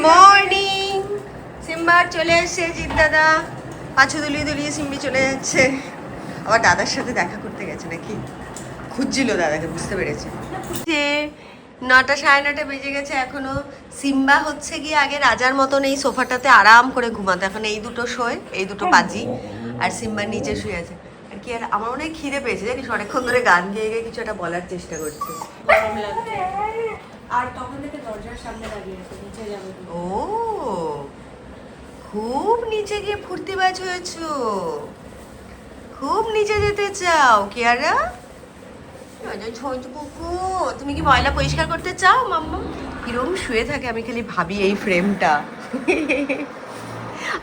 Morning. সিম্বার চলে এসেছে জিৎ দাদা, পাছু দুলিয়ে দুলিয়ে সিম্বি চলে যাচ্ছে। আবার দাদার সাথে দেখা করতে গেছে নাকি, খুঁজছিল দাদাকে, বুঝতে পেরেছে। 9টা 9:30 বেজে গেছে এখনো। সিম্বা হচ্ছে গিয়ে আগে রাজার মতন এই সোফাটাতে আরাম করে ঘুমাতো, এখন এই দুটো শোয়, এই দুটো বাজি, আর সিম্বার নিচে শুয়ে আছে। আর কি, আর আমার মনে হয় খিদে পেয়েছে জানিস, অনেকক্ষণ ধরে গান গেয়ে গিয়ে কিছু একটা বলার চেষ্টা করছে। গরম লাগছে আর তখন থেকে দরজার সামনে দাঁড়িয়ে আছে, নিচে যাবে। ও, খুব নিচে গিয়ে ফুর্তিবাজ হয়েছো, খুব নিচে যেতে চাও কিয়ারা? তুমি কি ময়লা পরিষ্কার করতে চাও মাম্মা? কিরম শুয়ে থাকে, আমি খালি ভাবি এই ফ্রেমটা।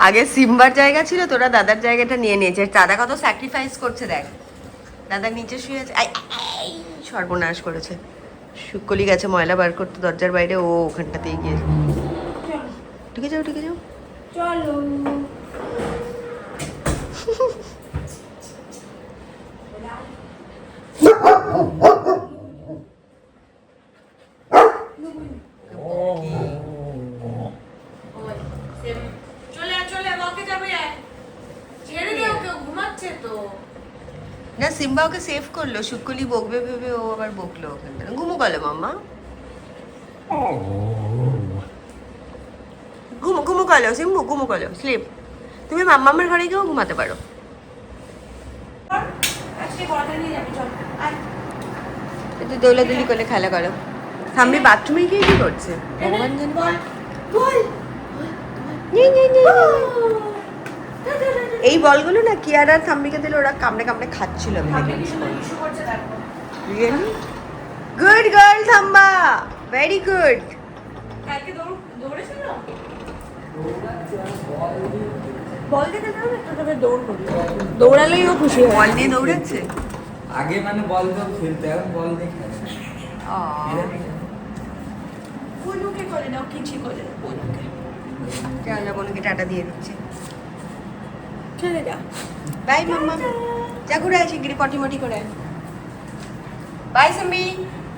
আগে সিম্বার জায়গা ছিল, তোরা দাদার জায়গাটা নিয়ে নিয়েছে। দাদা কত স্যাক্রিফাইস করছে দেখ, দাদার নিচে শুয়ে আছে। সর্বনাশ করেছে, শুকলি গেছে ময়লা বার করতে দরজার বাইরে, ও ওখানটাতেই গিয়ে। ঢুকে যাও, ঢুকে যাও, চলো। না সিম্বা ওকে সেভ করলো, শুকলি বকবে ভেবে ও আবার বকলো ওখানটা। ঘুমু গেলো মাম্মা, ঘুমু গেলো সিম্বু, ঘুমু গেলো, স্লিপ। তুমি মাম্মামের ঘরে গিয়েও ঘুমাতে পারো। একটু দৌলাদুলি করলে খেলা করো। সামনে বাথরুমে গিয়ে কি করছে ভগবান জানে। এই বলগুলো না কিয়ারা আর থাম্বিকে দিলে ওরা কামড়ে কামড়ে খাচ্ছিল। আমি really good girl Thamba, very good. দৌড়ালেই ও খুশি হয়। বল নিয়ে দৌড়াচ্ছে। আগে মানে বল দাও খেলতে, এখন বল দিয়ে খেলে। বনুকে করে দাও, কিছু করে দাও বনুকে। চলো বোনকে টাটা দিয়ে দিচ্ছে। চলে যা। বাই মাম্মা, যা ঘুরে আসি, গিরি পটি মটি করে। বাই সাম্বি,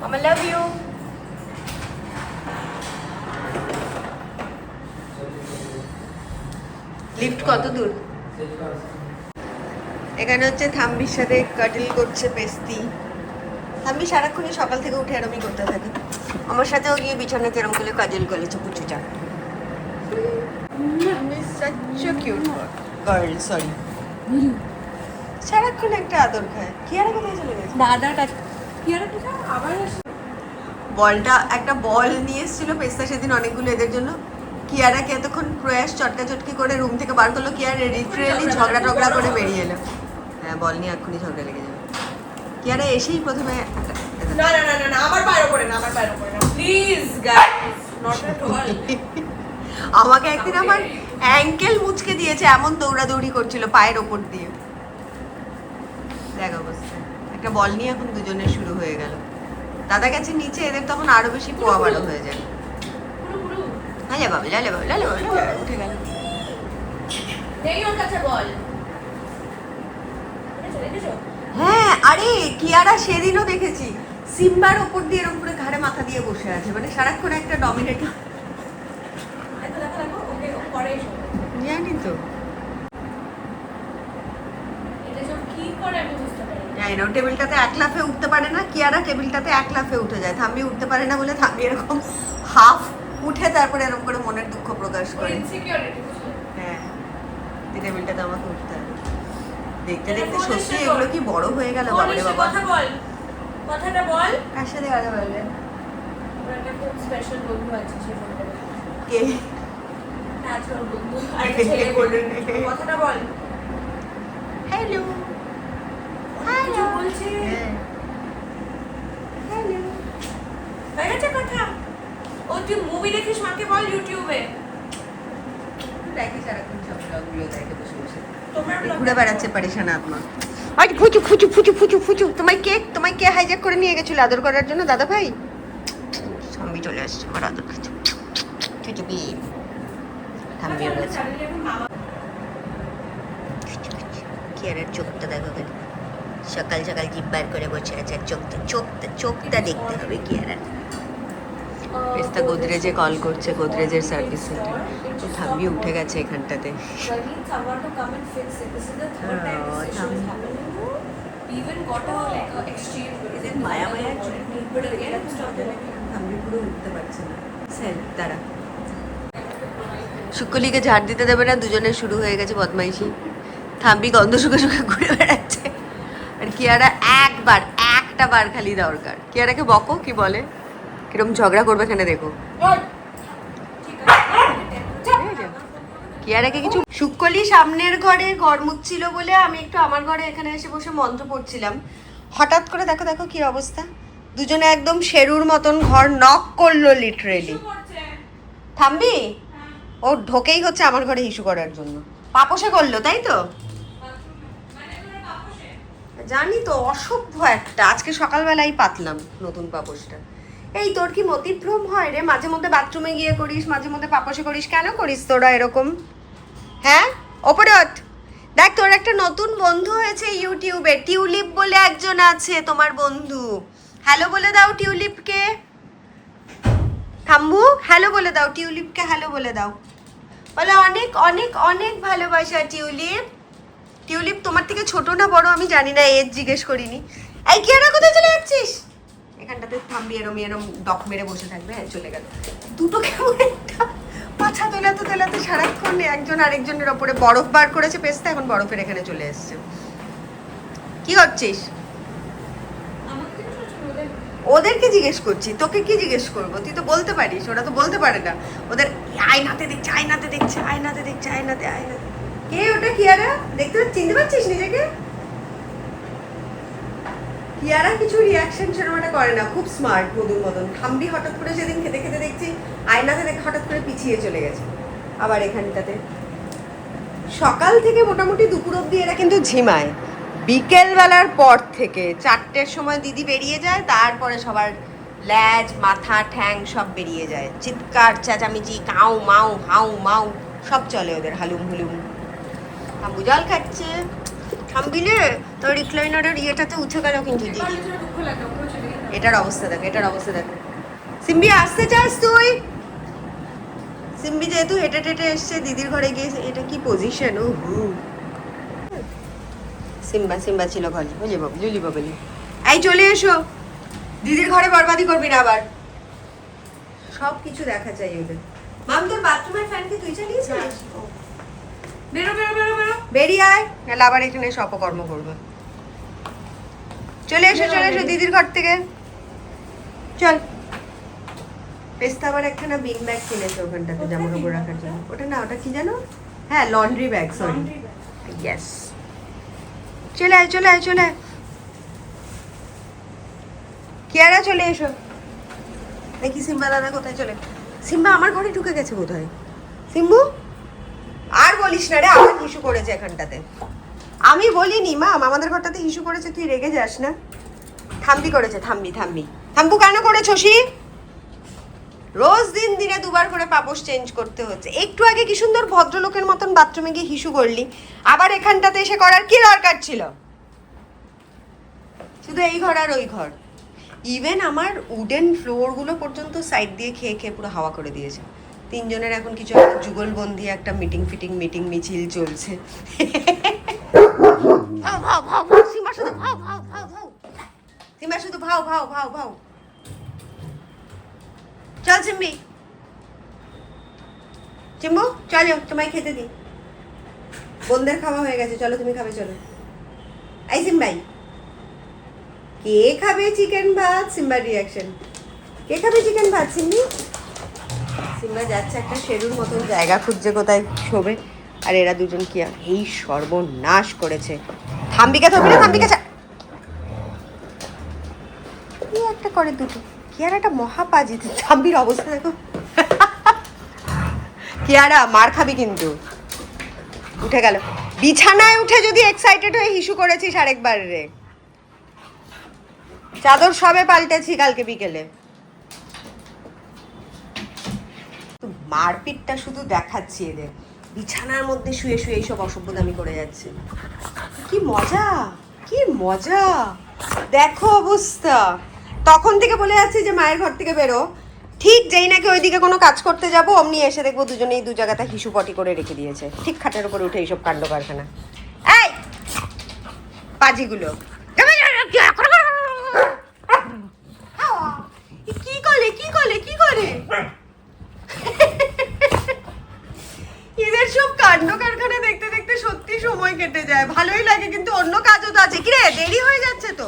মামা লাভ ইউ। লিফট কত দূর? এখানে হচ্ছে থাম্বির সাথে কাটল করছে পেস্তি। থাম্বি সারাক্ষণই সকাল থেকে উঠে এরমই করতে থাকে। আমার সাথেও গিয়ে বিছানাতে এরম করে কাজল করেছে পুচুটা। such a cute girl, sorry. সারাক্ষণ একটা আদর খায়। কিয়ারা কোথায় চলে গেছে? দাদার কাছে কি আর একটা আবার বলটা, একটা বল নিয়ে এসেছিল পেস্তা সেদিন অনেকগুলো এদের জন্য। কিয়ারাকে এতক্ষণ প্রয়াস চটকা চটকি করে রুম থেকে বার করলো, কিয়ারা লিটারেলি ঝগড়া টগড়া করে বেরিয়ে এলো। হ্যাঁ, বল নিয়ে এক্ষুনি ঝগড়া লেগে যাবে। কিয়ারা এসেই প্রথমে না না না না আমার পায়ের উপরে না, আমার পায়ের উপরে না please guys, not at all. আমাকে একদিন আমার অ্যাঙ্কেল মুচকে দিয়েছে, এমন দৌড়াদৌড়ি করছিল পায়ের ওপর দিয়ে। দেখ অবস্থা, একটা বল নিয়ে এখন দুজনের শুরু হয়ে গেল। দাদা গেছে নিচে, এদের তখন আরো বেশি পোয়া বাড়ো হয়ে যায়। লালে বাবা, লালে বাবা, লালে বাবা, উঠে গেল। নেই ওর কাছে বল। হ্যাঁ, আরে কিয়ারা সেদিনও দেখেছি সিম্বার ওপর দিয়ে এরকম করে ঘাড়ে মাথা দিয়ে বসে আছে, মানে সারাক্ষণ একটা ডমিনেটিং। জানি তো, জানি না, টেবিলটাতে এক লাফে উঠতে পারে না কিয়ারা, টেবিলটাতে এক লাফে উঠে যায়। থাম্বি উঠতে পারে না বলে থাম্বি এরকম হাফ উঠে তারপরে এরকম করে মনের দুঃখ প্রকাশ করে। হ্যাঁ, এই টেবিলটাতে আমাকে উঠতে হবে। দেখতে দেখতে সত্যি এগুলো কি বড় হয়ে গেল বাবারে বাবা। কথা বল, কথাটা বল। কার সাথে কথা বলবেন? ওর একটা খুব স্পেশাল বন্ধু আছে, সে বলতে পারে। কে? ন্যাচারাল বন্ধু, আর একটা ছেলে বলবে। কথাটা বল। হ্যালো, কিছু বলছে। হ্যালো, হয়ে গেছে কথা। ও তুই মুভি দেখিস, মাকে বল ইউটিউবে। দেখি সারাক্ষণ সব ব্লগগুলো দেখে বসে বসে তোমার ঘুরে বেড়াচ্ছে পারিশান আত্মা। আজ ফুচু ফুচু ফুচু ফুচু ফুচু, তোমায় কে হাইজ্যাক করে নিয়ে গেছিল আদর করার জন্য দাদা ভাই? থাম্বি চলে আসছে আমার আদর খাচ্ছে। চুচুপি থাম্বি গেছে। কিয়ারের চোখটা দেখো, সকাল সকাল জিভ বার করে বসে আছে। চোখটা দেখতে হবে কিয়ারার। পেস্তা গোদরেজে কল করছে, গোদরেজের সার্ভিস সেন্টার। তো থাম্বি উঠে গেছে এখানটাতে। মায়া মায়া থাম্বি পুরো উঠতে পারছে না। স্যার দাঁড়া, শুক্কলিকে ঝাড় দিতে দেবে না, দুজনে শুরু হয়ে গেছে বদমাইশি। থাম্বি গন্ধ শুকে শুকে ঘুরে বেড়াচ্ছে। আর কিয়ারা একটা বার খালি দরকার। কিয়ারাকে বকো, কি বলে, কিরম ঝগড়া করবে এখানে দেখো। কিয়ারাকে কিছু। শুক্কলি সামনের ঘরে ঘর মুছছিল বলে আমি একটু আমার ঘরে এখানে এসে বসে মন্ত্র পড়ছিলাম। হঠাৎ করে দেখো দেখো কি অবস্থা, দুজনে একদম শেরুর মতন ঘর নক করলো লিটারেলি। থাম্বি ও ঢোকেই হচ্ছে আমার ঘরে ইস্যু করার জন্য। পাপোশে করলো তাই তো, জানি তো, অসভ্য একটা। আজকে সকালবেলাই পাতলাম নতুন পাপোশটা। এই তোর কি মতিভ্রম হয় রে? মাঝে মধ্যে বাথরুমে গিয়ে করিস, মাঝে মধ্যে পাপোশে করিস, কেন করিস তোরা এরকম? হ্যাঁ, ওপরে ওঠ। দেখ তোর একটা নতুন বন্ধু হয়েছে ইউটিউবে, টিউলিপ বলে একজন আছে তোমার বন্ধু। হ্যালো বলে দাও টিউলিপকে। থাম্বু হ্যালো বলে দাও টিউলিপকে, হ্যালো বলে দাও। বলে অনেক অনেক অনেক ভালোবাসা টিউলিপ। টিউলিপ তোমার থেকে ছোট না বড় আমি জানি না, এজ জিজ্ঞেস করিনি। এই কি আর কোথায় চলে যাচ্ছিস? এখানটাতে থাম্বি এরম এরম ডক মেরে বসে থাকবে। হ্যাঁ চলে গেল। দুটো কেমন একটা মাথা তোলাতে তোলাতে সারাক্ষণ একজন আরেকজনের ওপরে। বরফ বার করেছে পেস্তা, এখন বরফের এখানে চলে এসছে। কি করছিস? ওদেরকে জিজ্ঞেস করছি, তোকে কি জিজ্ঞেস করবো? তুই তো বলতে পারিস, ওরা তো বলতে পারে না। ওদের আয়নাতে দেখছে, আয়নাতে দেখছে, আয়নাতে দেখছে, আয়নাতে আয়নাতে। কে ওটা? কিয়ারা? দেখতে চিনতে পারছিস নিজেকে? কিয়ারা কিছু রিয়াকশন সেরকমটা করে না, খুব স্মার্ট মধুর মতন। থাম্বি হঠাৎ করে সেদিন খেতে খেতে দেখছি আয়নাতে দেখে হঠাৎ করে পিছিয়ে চলে গেছে। আবার এখানটাতে সকাল থেকে মোটামুটি দুপুর অব্দি এরা কিন্তু ঝিমায়। বিকেলবেলার পর থেকে 4টের সময় দিদি বেরিয়ে যায়, তারপরে সবার ল্যাজ মাথা ঠ্যাং সব বেরিয়ে যায়। চিৎকার চেঁচামেচি, কাউ মাউ হাউ মাউ সব চলে ওদের, হালুম হুলুম। থাম্বু জল খাচ্ছে। থাম্বিলে তোর রিক্লাইনারের ইয়েটাতে উঠে গেল কিন্তু দিদি। এটার অবস্থা দেখ, এটার অবস্থা দেখ। সিম্বি আসতে চাস তুই? সিম্বি যেহেতু হেঁটে টেটে এসছে দিদির ঘরে গিয়েছে। এটা কি পজিশন? ও হু, সিম্বা সিম্বা ছিল ঘরে। বুঝলি বাবু, জুলি বাবলি, এই চলে এসো। দিদির ঘরে বরবাদি করবি না আবার। সব কিছু দেখা চাই ওদের। মাম তোর বাথরুমের ফ্যান কি তুই চালিয়েছিস? বেরো বেরো বেরো বেরো, বেরিয়ে আয়, নাহলে আবার এখানে এসে অপকর্ম করবে। চলে এসো চলে এসো দিদির ঘর থেকে। চল। পেস্তা আবার একখানা বিন ব্যাগ কিনেছে ওখানটাতে জামা কাপড় রাখার জন্য। ওটা না, ওটা কি জানো? হ্যাঁ লন্ড্রি ব্যাগ, সরি। ইয়েস, চলে আয় চলে আয় চলে আয়। কিয়ারা চলে এসো। দেখি সিম্বা দাদা কোথায় চলে। সিম্বা আমার ঘরে ঢুকে গেছে বোধহয়। সিম্বু আর বলিস না রে, আমার হিসু করেছে এখানটাতে। আমি বলিনি মা, আমাদের ঘরটাতে হিসু করেছে, তুই রেগে যাস না। থাম্বি করেছে, থাম্বি থাম্বি। থাম্বু কেন করেছো শশী? রোজ দিন দিনে দুবার করে পাপোশ চেঞ্জ করতে হচ্ছে। একটু আগে কি সুন্দর ভদ্রলোকের মতন বাথরুমে গিয়ে হিসু করলি, আবার এখানটাতে এসে করার কি দরকার ছিল? শুধু এই ঘর আর ওই ঘর। ইভেন আমার উডেন ফ্লোরগুলো পর্যন্ত সাইড দিয়ে খেয়ে খেয়ে পুরো হাওয়া করে দিয়েছে। তিনজনের এখন কিছু একটা যুগলবন্দি একটা মিটিং মিছিল চলছে। সীমা শুধু ভাও ভাও ভাও ভাও, সীমা শুধু ভাও ভাও ভাও ভাও। চল চিম্বি, চিম্বু চলো তোমায় খেতে দিই। বোনদের খাওয়া হয়ে গেছে, চলো তুমি খাবে, চলো। এই সিম্বাই, কে খাবে চিকেন ভাত? সিম্বার রিয়াকশন, কে খাবে চিকেন ভাত? সিম্বি, সিম্বা যাচ্ছে একটা শেরুর মতন জায়গা খুঁজছে কোথায় শোবে। আর এরা দুজন কি এই সর্বনাশ করেছে। থাম্বিকা থাম্বি না, থাম্বিকা কি একটা করে দুটো। কিয়ারা একটা মহাপাজি। থাম্বির অবস্থা দেখো। কিয়ারা মার খাবি কিন্তু। উঠে গেল বিছানায় উঠে। যদি এক্সাইটেড হয়ে হিসু করেছিস আরেকবার রে। চাদর সবে পাল্টেছি কালকে বিকেলে। মারপিটটা শুধু দেখাচ্ছি এদের। বিছানার মধ্যে শুয়ে শুয়ে এইসব অসভ্যতামি করে যাচ্ছে। কি মজা, কি মজা দেখো অবস্থা। তখন থেকে বলে যাচ্ছে যে মায়ের ঘর থেকে বেরো, ঠিক যেই নাকি ওইদিকে কোনো কাজ করতে যাবো অমনি এসে দেখবো দুজনেই দু জায়গাতে হিসু পটি করে রেখে দিয়েছে ঠিক খাটের উপরে উঠে এইসব কাণ্ড কারখানা। এই পাজিগুলো কি করে কি করে কি করে এদের সব কাণ্ড কারখানা দেখতে দেখতে সত্যি সময় কেটে যায়, ভালোই লাগে কিন্তু অন্য কাজও তো আছে। কিরে দেরি হয়ে যাচ্ছে তো।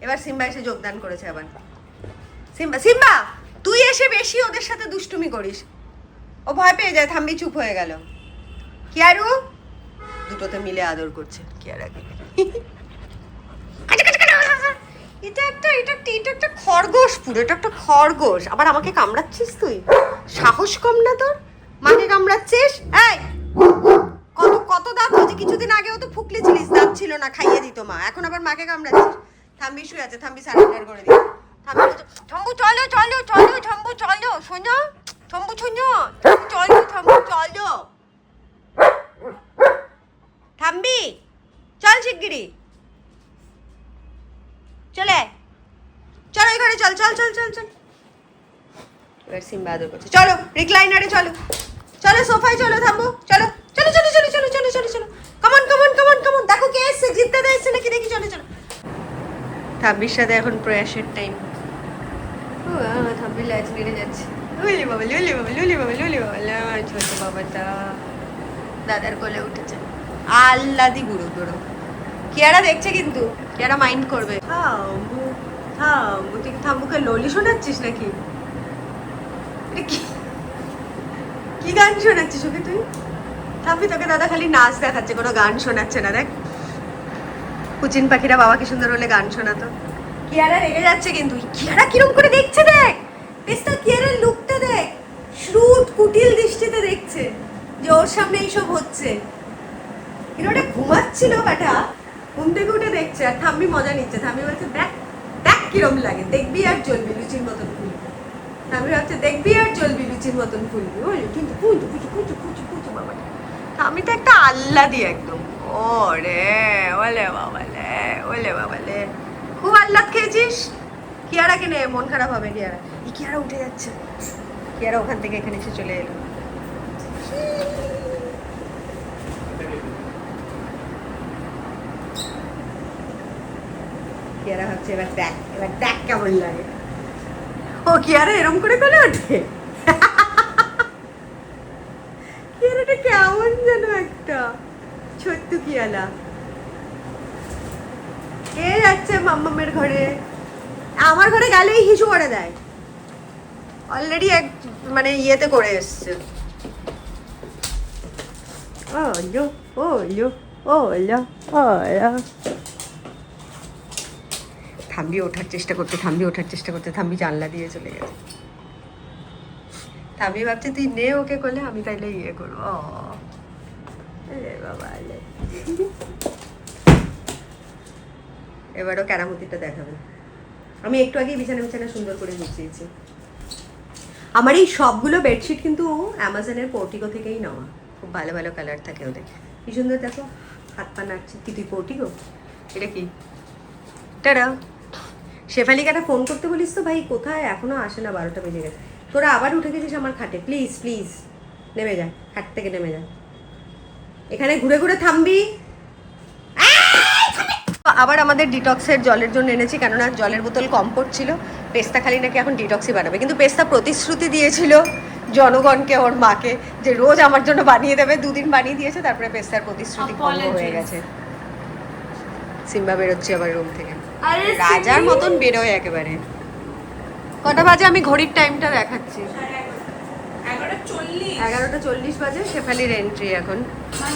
এবার সিম্বা এসে যোগদান করেছে আবার। সিম্বা সিম্বা তুই এসে বেশি ওদের সাথে দুষ্টুমি করিস, ও ভয় পেয়ে যায়। থাম্বি চুপ হয়ে গেল। কিয়ারু দুটোতে মিলে আদর করছে কিয়ারাকে। এটা একটা খরগোশ, পুরো এটা একটা খরগোশ। আবার আমাকে কামড়াচ্ছিস তুই, সাহস কম না তোর? মাকে কামড়াচ্ছিস? এই কত কত দাঁত হয়েছে, কিছুদিন আগেও তো ফুকলি ছিলিস, দাঁত ছিল না, খাইয়ে দিত মা, এখন আবার মাকে কামড়াচ্ছিস। থাম্বি শুয়ে আছে, থাম্বি সারেন্ডার করে দিই। থাম্বি থম্বু চলো চলো চলো, থম্বু চলো শোনো, থম্বু শোনো, চলো থম্বু চলো, থাম্বি চল শিগগিরি চলে, চলো এই ঘরে চল চল চল চল চল। এবার সিম্বা আদর করছে, চলো রিক্লাইনারে চলো, চলো সোফায় চলো, থাম্বু চলো চলো চলো চলো চলো চলো চলো চলো, কমন কমন কমন কমন, দেখো কে এসছে, জিততে দা এসছে নাকি দেখি, চলো চলো। থাম্বির সাথে এখন প্রয়াসের টাইম। থাম্বির লাইট বেড়ে যাচ্ছে। লুলি বাবা লুলি বাবা লুলি বাবা লুলি বাবা, ছোট বাবাটা দাদার কোলে উঠেছে, আল্লাদি বুড়ো বুড়ো। কিয়ারা দেখছে কিন্তু, কিয়ারা মাইন্ড করবে। থাম্বু থাম্বু, তুই থাম্বুকে ললি শোনাচ্ছিস নাকি? এটা কি গান শোনাচ্ছিস ওকে তুই? থাম্বি তোকে দাদা খালি নাচ দেখাচ্ছে, কোনো গান শোনাচ্ছে না। দেখ কুচিন পাখিরা বাবাকে সুন্দর হলে গান শোনাতো। কিয়ারা রেগে যাচ্ছে কিন্তু, কিয়ারা কিরম করে দেখছে দেখ, পেস্তা কিয়ারার লুকটা দেখ, শ্রুত কুটিল দৃষ্টিতে দেখছে যে ওর সামনে এইসব হচ্ছে। কিরোটা ঘুমাচ্ছিল বেটা, ঘুম থেকে উঠে দেখছে আর থাম্বি মজা নিচ্ছে। থাম্বি বলছে দেখ দেখ কিরম লাগে, দেখবি আর চলবি লুচির মতন ফুলবি। থাম্বি ভাবছে দেখবি আর চলবি লুচির মতন ফুলবি, বুঝলি? কিন্তু কুচু কুচু কুচু কুচু কুচু বাবাটা, থাম্বি তো একটা আল্লাদি একদম। ও রে ওলে বাবালে, ওলে বাবালে, খুব আহ্লাদ খেয়েছিস। কিয়ারাকে নে, মন খারাপ হবে কিয়ারা। এই কিয়ারা উঠে যাচ্ছে, কিয়ারা ওখান থেকে এখানে এসে চলে এলো। কিয়ারা ভাবছে এবার দেখ কেমন লাগে। ও কিয়ারা এরম করে কোলে ওঠে, কিয়ারাটা কেমন যেন একটা ছোট্ট কিয়ালা। কে যাচ্ছে মাম্মামের ঘরে? আমার ঘরে গেলেই হিসু করে দেয়, অলরেডি এক মানে ইয়েতে করে এসছে। ওলো ওলো ওলো ওলো। থাম্বি ওঠার চেষ্টা করতে, থাম্বি ওঠার চেষ্টা করতে, থাম্বি জানলা দিয়ে চলে গেছে। থাম্বি ভাবছে তুই নে ওকে কোলে, আমি তাইলে ইয়ে করবো। বাবা এবারও ক্যারামতিটা দেখাবে। আমি একটু আগে বিছানা বিছানা সুন্দর করে গুছিয়েছি। আমার এই সবগুলো বেডশিট কিন্তু অ্যামাজনের পোর্টিকো থেকেই নেওয়া, খুব ভালো ভালো কালার থাকে ওদের। কি সুন্দর দেখো, হাত পা নাড়ছে। কি তুই পোর্টিকো? এটা কি? টাটা। শেফালিকাটা ফোন করতে বলিস তো ভাই, কোথায় এখনো আসে না, 12টা বেজে গেছে। তোরা আবার উঠে গেছিস আমার খাটে, প্লিজ প্লিজ নেমে যা, খাট থেকে নেমে যা। এখানে ঘুরে ঘুরে থামবি। আবার আমাদের ডিটক্সের জলের জন্য এনেছি, কেননা জলের বোতল কম পড়ছিল। পেস্তা খালি নাকি এখন ডিটক্সই বানাবে, কিন্তু পেস্তা প্রতিশ্রুতি দিয়েছিল জনগণকে, ওর মাকে, যে রোজ আমার জন্য বানিয়ে দেবে। 2 দিন বানিয়ে দিয়েছে, তারপরে পেস্তার প্রতিশ্রুতি ভঙ্গ হয়ে গেছে। সিম্বা বেরোচ্ছে আবার রুম থেকে, রাজার মতন বেরোয় একেবারে। কটা বাজে আমি ঘড়ির টাইমটা দেখাচ্ছি, 11:40 বাজে। শেফালির এন্ট্রি এখন।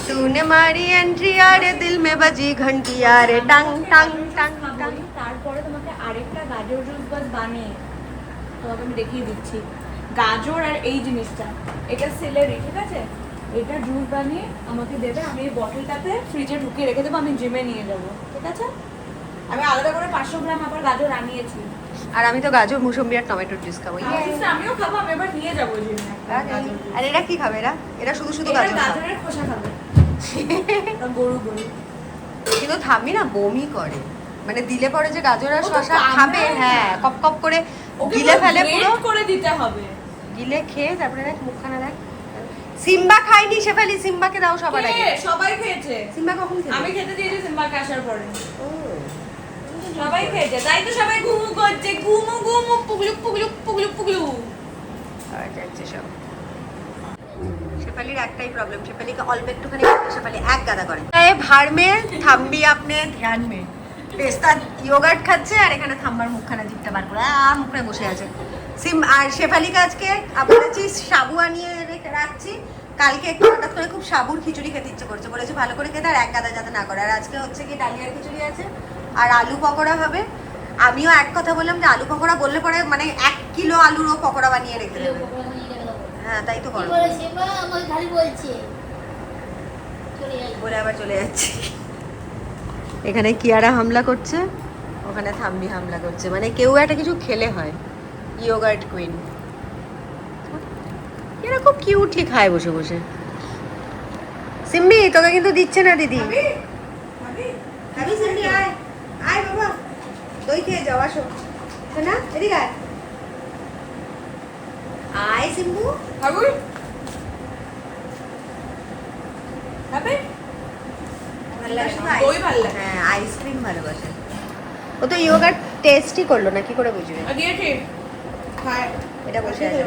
তूने मारी एंट्री आरे दिल में बजी घंटी आरे टंग टंग टंग टंग। তারপরে তোমাকে আরেকটা গাজর জুস বানিয়ে তোমাকে আমি দেখিয়ে দিচ্ছি। গাজর আর এই জিনিসটা, এটা সেলেরি, ঠিক আছে? এটা জুস বানিয়ে আমাকে দেবে, আমি এই বটলটাতে ফ্রিজে ঢুকিয়ে রেখে দেবো, আমি জিমে নিয়ে যাবো, ঠিক আছে? আমি আলাদা করে 500 গ্রাম আবার গাজর আনিয়েছি। আর আমি তো গাজর মুসম্বি আর টমেটোর জুস খাবো। আমিও খাবো, আমি এবার নিয়ে যাবো জিমে। আর এরা কি খাবে? এরা শুধু শুধু গাজর খাবে। গাজরের খোসা খাবে। গরু গরু। কিন্তু থামি না বমি করে, মানে দিলে পরে যে গাজর আর শসা খাবে, হ্যাঁ কপ কপ করে গিলে ফেলে পুরো করে দিতে হবে। গিলে খেয়ে তারপরে দেখ মুখখানা দেখ। সিম্বা খাইনি শেফালি, সিম্বাকে দাও সবার আগে। সবাই খেয়েছে। সিম্বা কখন খেয়েছে? আমি খেতে দিয়েছি সিম্বাকে আসার পরে। সবাই খেয়েছে, তাই তো সবাই ঘুমু করছে, ঘুমু ঘুমু পুগলুক পুগলুক পুগলুক পুগলুক। আর যাচ্ছে সব। শেফালির একটাই প্রবলেম, শেফালিকে অল্প একটুখানি শেফালি এক গাদা করে। এ ভার মে থাম্বি আপনি ধ্যান মে। পেস্তা ইয়োগার্ট খাচ্ছে আর এখানে থাম্বার মুখখানা জিভটা বার করে মুখে বসে আছে। আর শেফালিকে আজকে বলেছি সাবু আনিয়ে রাখছি, কালকে একটু হঠাৎ করে খুব সাবুর খিচুড়ি খেতে ইচ্ছে করছে, বলেছে ভালো করে খেতে আর এক গাদা যাতে না করে। আর আজকে হচ্ছে কি ডালিয়ার খিচুড়ি আছে আর আলু পকোড়া হবে। আমিও এক কথা বললাম যে আলু পকোড়া বললে পরে মানে 1 কিলো আলুরও পকোড়া বানিয়ে রেখে দেবে। হ্যাঁ তাই তো করো, বলে আবার চলে যাচ্ছি। এখানে কিয়ারা হামলা করছে, ওখানে থাম্বি হামলা করছে, মানে কেউ একটা কিছু খেলে হয়। ইয়োগার্ট কুইন এরা খুব কিউটলি খায় বসে বসে। সিম্বি তোকে কিন্তু দিচ্ছে না দিদি। খাবি সিম্বি? আয় আয় বাবা, দই খেয়ে যাও, আসো না এদিকে আয়। আয় সিম্বু খাবি? খাবে? দই ভালো লাগে। হ্যাঁ আইসক্রিম ভালোবাসে ও। তো ইয়োগার্ট টেস্টই করলো না, কি করে বুঝবে? দিয়েছি খায়, এটা বসে আছে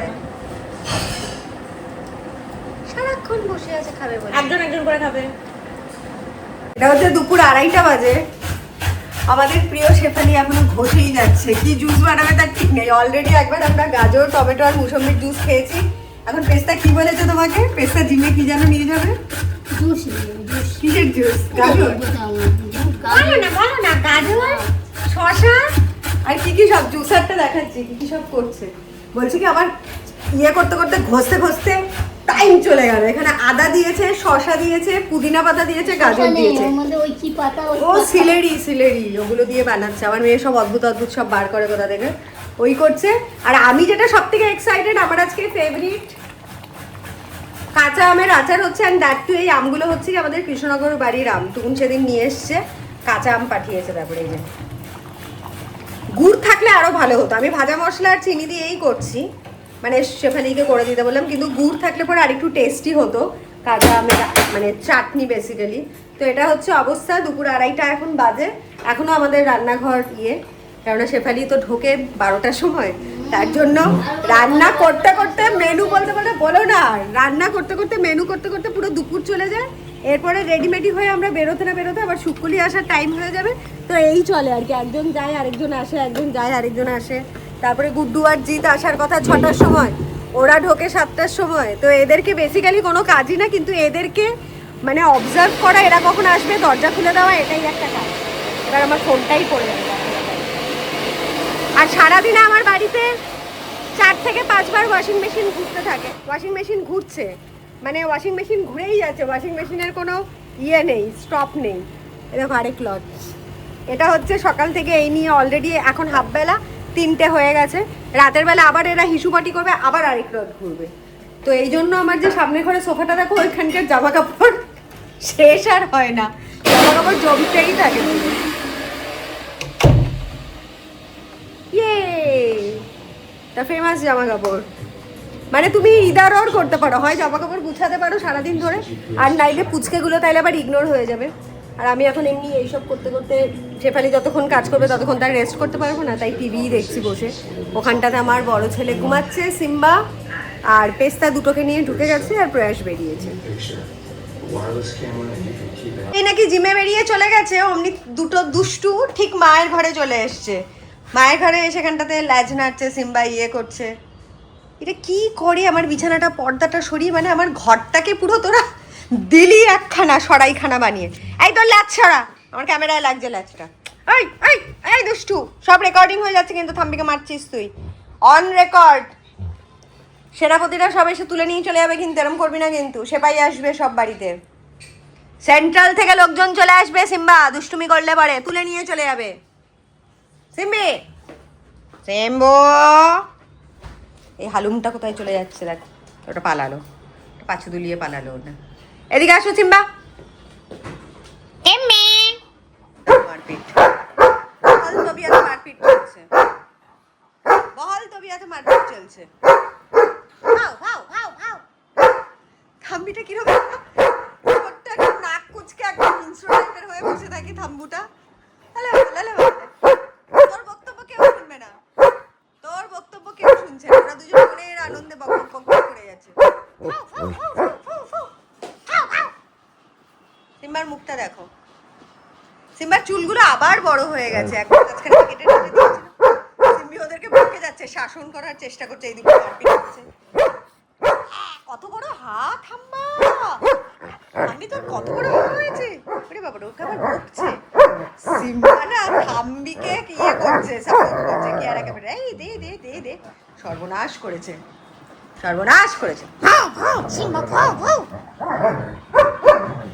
সারাক্ষণ বসে আছে, খাবে বলে। একজন একজন করে খাবে। এটা হচ্ছে দুপুর 2:30 বাজে। আমাদের প্রিয় শেফালি এখনো ঘষেই যাচ্ছে, কি জুস বানাবে তার ঠিক নেই। অলরেডি একবার আমরা গাজর টমেটো আর মুসম্বির জুস খেয়েছি। এখন পেস্তা কি বলেছে তোমাকে? পেস্তা জিমে কি যেন নিয়ে যাবে? জুস কিসের জুস? গাজর? বলো না গাজর শসা আর কি কি সব জুসারটা দেখাচ্ছি কি কি সব করছে। বলছি কি আবার ইয়ে করতে করতে ঘষতে ঘষতে টাইম চলে গেল। এখানে আদা দিয়েছে, শসা দিয়েছে, পুদিনা পাতা দিয়েছে, গাজর দিয়েছে। ওই কি পাতা, ও সিলেরি ওগুলো দিয়ে বানাচ্ছে। আমার মেয়ে সব অদ্ভুত অদ্ভুত সব বার করে কোথা থেকে, ওই করছে। আর আমি যেটা সব থেকে এক্সাইটেড, আমার আজকে ফেভারিট কাঁচা আমের আচার হচ্ছে। অ্যান্ড দ্যাট টু এই আমগুলো হচ্ছে কি আমাদের কৃষ্ণনগর বাড়ির আম, তখন সেদিন নিয়ে এসছে, কাঁচা আম পাঠিয়েছে। তারপরে এই যে গুড় থাকলে আরো ভালো হতো। আমি ভাজা মশলা আর চিনি দিয়েই করছি, মানে শেফালিকে করে দিতে বললাম, কিন্তু গুড় থাকলে পরে আরেকটু টেস্টি হতো কাঁচা আমের মানে চাটনি বেসিক্যালি। তো এটা হচ্ছে অবস্থা। দুপুর 2:30 এখন বাজে, এখনো আমাদের রান্নাঘর কেননা শেফালি তো ঢোকে 12টার সময়। তার জন্য রান্না করতে করতে মেনু বলতে বলতে বলো না, রান্না করতে করতে মেনু করতে করতে পুরো দুপুর চলে যায়। এরপরে রেডিমেডি হয়ে আমরা বেরোতে না বেরোতে আবার শুকুলি আসার টাইম হয়ে যাবে। তো এই চলে আর কি, একজন যায় আরেকজন আসে, একজন যায় আরেকজন আসে। তারপরে গুড্ডু আর জিৎ আসার কথা 6টার সময়, ওরা ঢোকে 7টার সময়। তো এদেরকে বেসিক্যালি কোনো কাজই না, কিন্তু এদেরকে মানে অবজার্ভ করা, এরা কখন আসবে দরজা খুলে দেওয়া, এটাই একটা কাজ। এবার আমার ফোনটাই পড়ে যাবে। আর সারাদিনে আমার বাড়িতে 4 থেকে 5 বার ওয়াশিং মেশিন ঘুরতে থাকে। ওয়াশিং মেশিন ঘুরছে মানে ওয়াশিং মেশিন ঘুরেই যাচ্ছে, ওয়াশিং মেশিনের কোনো ইয়ে নেই, স্টপ নেই। এরকম আরেক লট। এটা হচ্ছে সকাল থেকে এই নিয়ে অলরেডি এখন হাফবেলা 3টে হয়ে গেছে। রাতের বেলা আবার এরা হিসুপাটি করবে, আবার আরেক লট ঘুরবে। তো এই জন্য আমার যে সামনের ঘরে সোফাটা দেখো, ওইখানকার জামা কাপড় শেষ আর হয় না, জামা কাপড় জমতেই থাকে। ইয়ে তা ফেমাস জামা কাপড়, মানে তুমি ইদার অর করতে পারো, হয় জামা কাপড় গুছাতে পারো সারাদিন ধরে, আর নাইলে পুচকেগুলো তাইলে আবার ইগনোর হয়ে যাবে। আর আমি এখন এমনি এইসব করতে করতে, শেফালি যতক্ষণ কাজ করবে ততক্ষণ তার রেস্ট করতে পারবো না, তাই টিভিই দেখছি বসে। ওখানটাতে আমার বড় ছেলে ঘুমাচ্ছে, সিম্বা আর পেস্তা দুটোকে নিয়ে ঢুকে গেছে, আর প্রয়াস বেরিয়েছে। এই নাকি জিমে বেরিয়ে চলে গেছে, অমনি দুটো দুষ্টু ঠিক মায়ের ঘরে চলে এসছে। মায়ের ঘরে সেখানটাতে ল্যাজ নাড়ছে, সিম্বা ইয়ে করছে। এটা কি করে আমার বিছানাটা পর্দাটা সরিয়ে, মানে আমার ঘরটাকে পুরো তোরা দিলি একখানা সরাইখানা বানিয়ে। এই তোর ল্যাচ ছড়া, আমার ক্যামেরায় লাগছে ল্যাচটা। এই এই এই দুষ্টু, সব রেকর্ডিং হয়ে যাচ্ছে কিন্তু থাম্বিকে মারছিস তুই, অন রেকর্ড। সেনাপতিরা সব এসে তুলে নিয়ে চলে যাবে কিন্তু, এরম করবি না কিন্তু। সেপাই আসবে সব বাড়িতে, সেন্ট্রাল থেকে লোকজন চলে আসবে। সিম্বা দুষ্টুমি করলে পরে তুলে নিয়ে চলে যাবে। সিম্বি, সিম্বু, এই হালুমটা কোথায় চলে যাচ্ছে দেখ, ওটা পালালো, পাছু দুলিয়ে পালালো ওটা। এদিকে আসো সিম্বা। এমে মারপিট, বহল তবিয়ত মারপিট চলছে, বহল এরিয়াতে মারপিট চলছে। ভাও ভাও ভাও ভাও। থাম্বিটা কিরকম ছোট্ট একটা নাক কুচকে একদম হিংস্র টাইপের হয়ে বসে থাকে থাম্বুটা। তাহলে তোর বক্তব্য কেউ শুনবে না, তোর বক্তব্য কেউ শুনছে না, ওরা দুজন মনের আনন্দে বক বক বক করে যাচ্ছে। সিম্বার মুখটা দেখো, সিম্বার চুলগুলো আবার বড় হয়ে গেছে, একবার মাঝখানে কেটে কেটে দিয়েছিল। সিম্বি ওদেরকে বকে যাচ্ছে, শাসন করার চেষ্টা করছে, এই দুটো মারপিট হচ্ছে। কত বড় হাত থাম্বা, আমি তোর কত বড় হাত হয়েছে। আরে বাবা, ওকে আবার বকছে। সিম্বা না থাম্বিকে ইয়ে করছে, সাপোর্ট করছে, কি আর একেবারে এই দে দে দে দে, সর্বনাশ করেছে, সর্বনাশ করেছে। সিম্বা ভাও ভাও।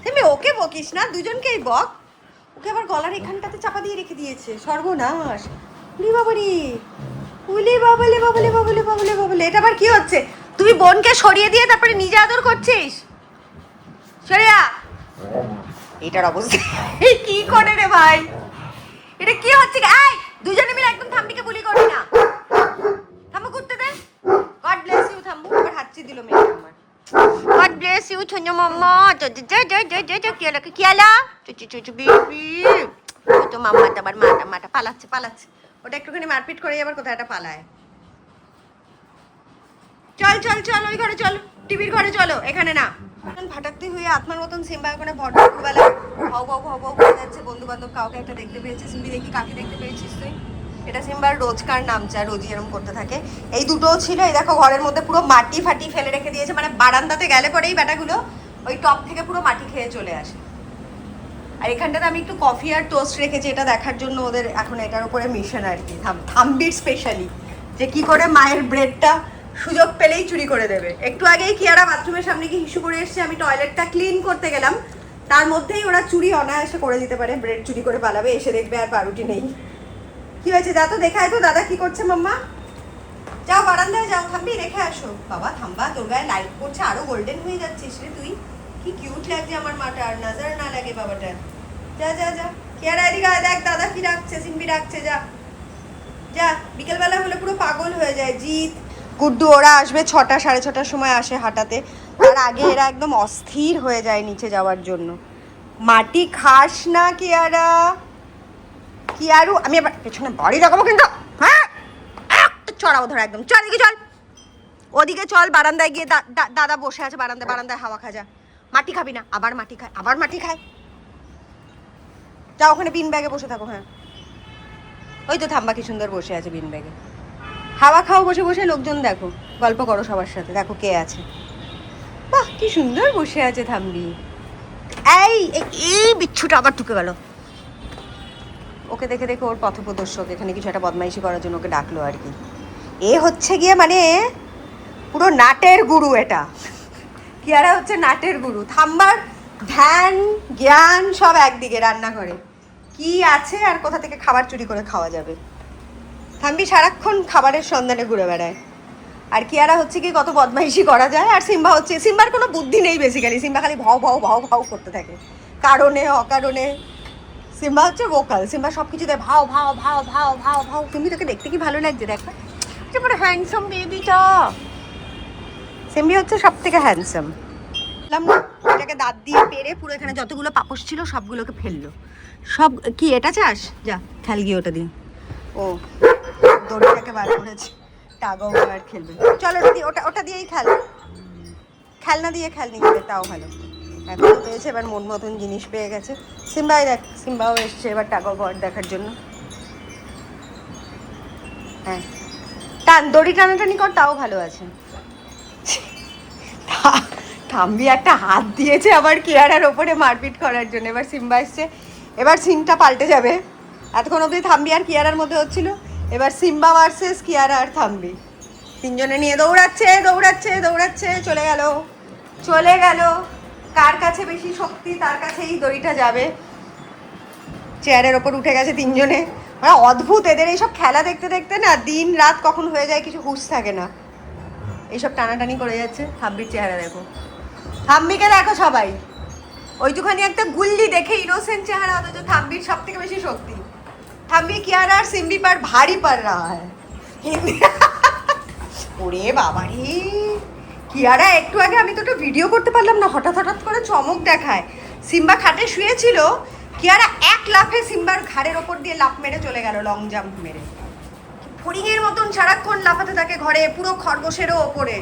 সিম্বি ওকে বকিস না, দুজনকেই বক। ওকে আবার গলার এখানটাতে চাপা দিয়ে রেখে দিয়েছে, সর্বনাশ। উলি বাবারি, উলি বাবলে বাবলে বাবলে বাবলে বাবলে। এটা আবার কি হচ্ছে? তুই বোনকে সরিয়ে দিয়ে তারপরে নিজে আদর করছিস? সরিয়া, এটার অবস্থা কি করে রে ভাই, এটা কি হচ্ছে? এই দুজনে মিলে একদম থাম্বিকে বুলি করবি না। থাম্বু করতে দে। God bless you Thambu. আবার হাতছি দিল মেয়ে আমার। গড ব্লেস ইউ ছোনো মাম্মা। কি আলা কি আলা চুচু বেবি। তো মাম্মা তো আবার মাটা পালাচ্ছে পালাচ্ছে। ওটা একটুখানি মারপিট করে আবার কোথায় একটা পালায়। চল চল চল, ওই ঘরে চল, টিভির ঘরে চলো, এখানে না। ভাটাকতে হয়ে আত্মার মতন সিম্বা ওখানে ভরবেলা ভাও ভাও ভাও ভাও করে যাচ্ছে। বন্ধু বান্ধব কাউকে একটা দেখতে পেয়েছে। সিম্বি দেখি কাকে দেখতে পেয়েছিস তুই? এটা সিম্বার রোজকার নামচা, রোজই এরকম করতে থাকে। এই দুটোও ছিল, এই দেখো ঘরের মধ্যে পুরো মাটি ফাটি ফেলে রেখে দিয়েছে, মানে বারান্দাতে গেলে পরেই ব্যাটাগুলো ওই টপ থেকে পুরো মাটি খেয়ে চলে আসে। আর এখানটাতে আমি একটু কফি আর টোস্ট রেখেছি, এটা দেখার জন্য ওদের এখন এটার উপরে মিশন আর কি, থাম্বির স্পেশালি, যে কি করে মায়ের ব্রেডটা সুযোগ পেলেই চুরি করে দেবে। একটু আগেই কিয়ারা বাথরুমের সামনে গিয়ে হিসু করে এসছে, আমি টয়লেটটা ক্লিন করতে গেলাম, তার মধ্যেই ওরা চুরি অনায়াসে করে দিতে পারে, ব্রেড চুরি করে পালাবে, এসে দেখবে আর পাউরুটি নেই। কি হয়েছে যা তো দেখায় তো, দাদা কি করছে মাম্মা? যাও বারান্দায় যাও, থাম্বি রেখে আসো। বাবা থাম্বা, তোর গায়ে লাইট পড়ছে, আরো গোল্ডেন হয়ে যাচ্ছিস রে তুই। কি কিউট লাগছে আমার মাটা, আর নজর না লাগে বাবাটা। যা যা যা, কিয়ারা এদিকে আয়, দেখ দাদা কি রাখছে, সিম্বি রাখছে, যা যা। বিকেলবেলা হলে পুরো পাগল হয়ে যায়। জিৎ গুড্ডু ওরা আসবে 6টা 6:30টার সময় আসে হাঁটাতে, তার আগে এরা একদম অস্থির হয়ে যায় নিচে যাওয়ার জন্য। মাটি খাস না কিয়ারা, কিয়ারু। আমি আবার পেছনে বাড়ি লাগাবো কিন্তু, হ্যাঁ চড়াও ধর একদম। চল এদিকে চল, ওদিকে চল, বারান্দায় গিয়ে দাদা বসে আছে বারান্দায়, বারান্দায় হাওয়া খা। যা, মাটি খাবি না, আবার মাটি খায়, আবার মাটি খায়। যা ওখানে বিন ব্যাগে বসে থাকো। হ্যাঁ ওই তো থাম্বা কি সুন্দর বসে আছে বিন ব্যাগে, হাওয়া খাও বসে বসে। লোকজন দেখো, গল্প করো সবার সাথে, দেখো কে আছে। বাহ কি সুন্দর বসে আছে থাম্বি। এই এই বিচ্ছুটা আবার ঢুকে গেল। ওকে দেখে দেখে ওর পথপ্রদর্শক এখানে কিছু একটা বদমাইশি করার জন্য ওকে ডাকলো আর কি। এ হচ্ছে গিয়ে মানে পুরো নাটের গুরু এটা। কিয়ারা হচ্ছে নাটের গুরু। থাম্বার ধ্যান জ্ঞান সব একদিকে, রান্নাঘরে কি আছে আর কোথা থেকে খাবার চুরি করে খাওয়া যাবে। থাম্বি সারাক্ষণ খাবারের সন্ধানে ঘুরে বেড়ায়। আর কিয়ারা হচ্ছে কি কত বদমাইশি করা যায়। আর সিম্বা হচ্ছে, সিম্বার কোনো বুদ্ধি নেই বেসিক্যালি, সিম্বা খালি ভাও ভাও ভাও ভাও করতে থাকে কারণে অকারণে। সিম্বা হচ্ছে ভোকাল, সিম্বা সব কিছুতে ভাও ভাও ভাও ভাও ভাও ভাও। সিম্বি তোকে দেখতে কি ভালো লাগছে, দেখো পুরো হ্যান্ডসাম বেবিটা। সিম্বি হচ্ছে সব থেকে হ্যান্ডসাম। না এটাকে দাঁত দিয়ে পেরে পুরো এখানে যতগুলো পাপোশ ছিল সবগুলোকে ফেললো। সব কি এটা চাস? যা খেল গিয়ে ওটা দিয়ে। ও দড়িটাকে বার করেছে, টাগাও আর খেলবে। চলো ওটা দিয়ে, ওটা দিয়েই খেল, খেলনা দিয়ে খেল নিজেদের, তাও ভালো। এখন তো পেয়েছে, এবার মন মতন জিনিস পেয়ে গেছে। সিম্বাই দেখ, সিম্বাও এসছে এবার টাগাও ঘর দেখার জন্য। হ্যাঁ টান, দড়ি টানাটানি কর, তাও ভালো আছে। থাম্বি একটা হাত দিয়েছে আবার কিয়ারার ওপরে মারপিট করার জন্য। এবার সিম্বা এসছে, এবার সিনটা পাল্টে যাবে। এতক্ষণ অবধি থাম্বি আর কিয়ারার মধ্যে হচ্ছিল, এবার সিম্বা ভার্সেস কিয়ারা আর থাম্বি। তিনজনে নিয়ে দৌড়াচ্ছে দৌড়াচ্ছে দৌড়াচ্ছে, চলে গেল চলে গেল। কার কাছে বেশি শক্তি তার কাছেই দড়িটা যাবে। চেয়ারের ওপর উঠে গেছে তিনজনে। মানে অদ্ভুত এদের এইসব খেলা দেখতে দেখতে না, দিন রাত কখন হয়ে যায় কিছু হুঁশ থাকে না। এইসব টানাটানি করে যাচ্ছে। থাম্বির চেহারা দেখো, থাম্বিকে দেখো সবাই। ওইটুখানি একটা গুল্লি দেখে ইনোসেন্ট চেহারা, অথচ থাম্বির সব থেকে বেশি শক্তি। থাম্বি কিয়ারা আর সিম্বি पर भारी पड़ रहा है। ওরে বাবারে, কিয়ারা একটু আগে আমি তো একটা ভিডিও করতে পারলাম না, হঠাৎ হঠাৎ করে চমক দেখায়। সিম্বা খাটে শুয়েছিল, কিয়ারা এক লাফে সিম্বার ঘাড়ের ওপর দিয়ে লাফ মেরে চলে গেল, লং জাম্প মেরে। ফড়িংয়ের মতন সারাক্ষণ লাফাতে থাকে ঘরে, পুরো খরগোশেরও ওপরে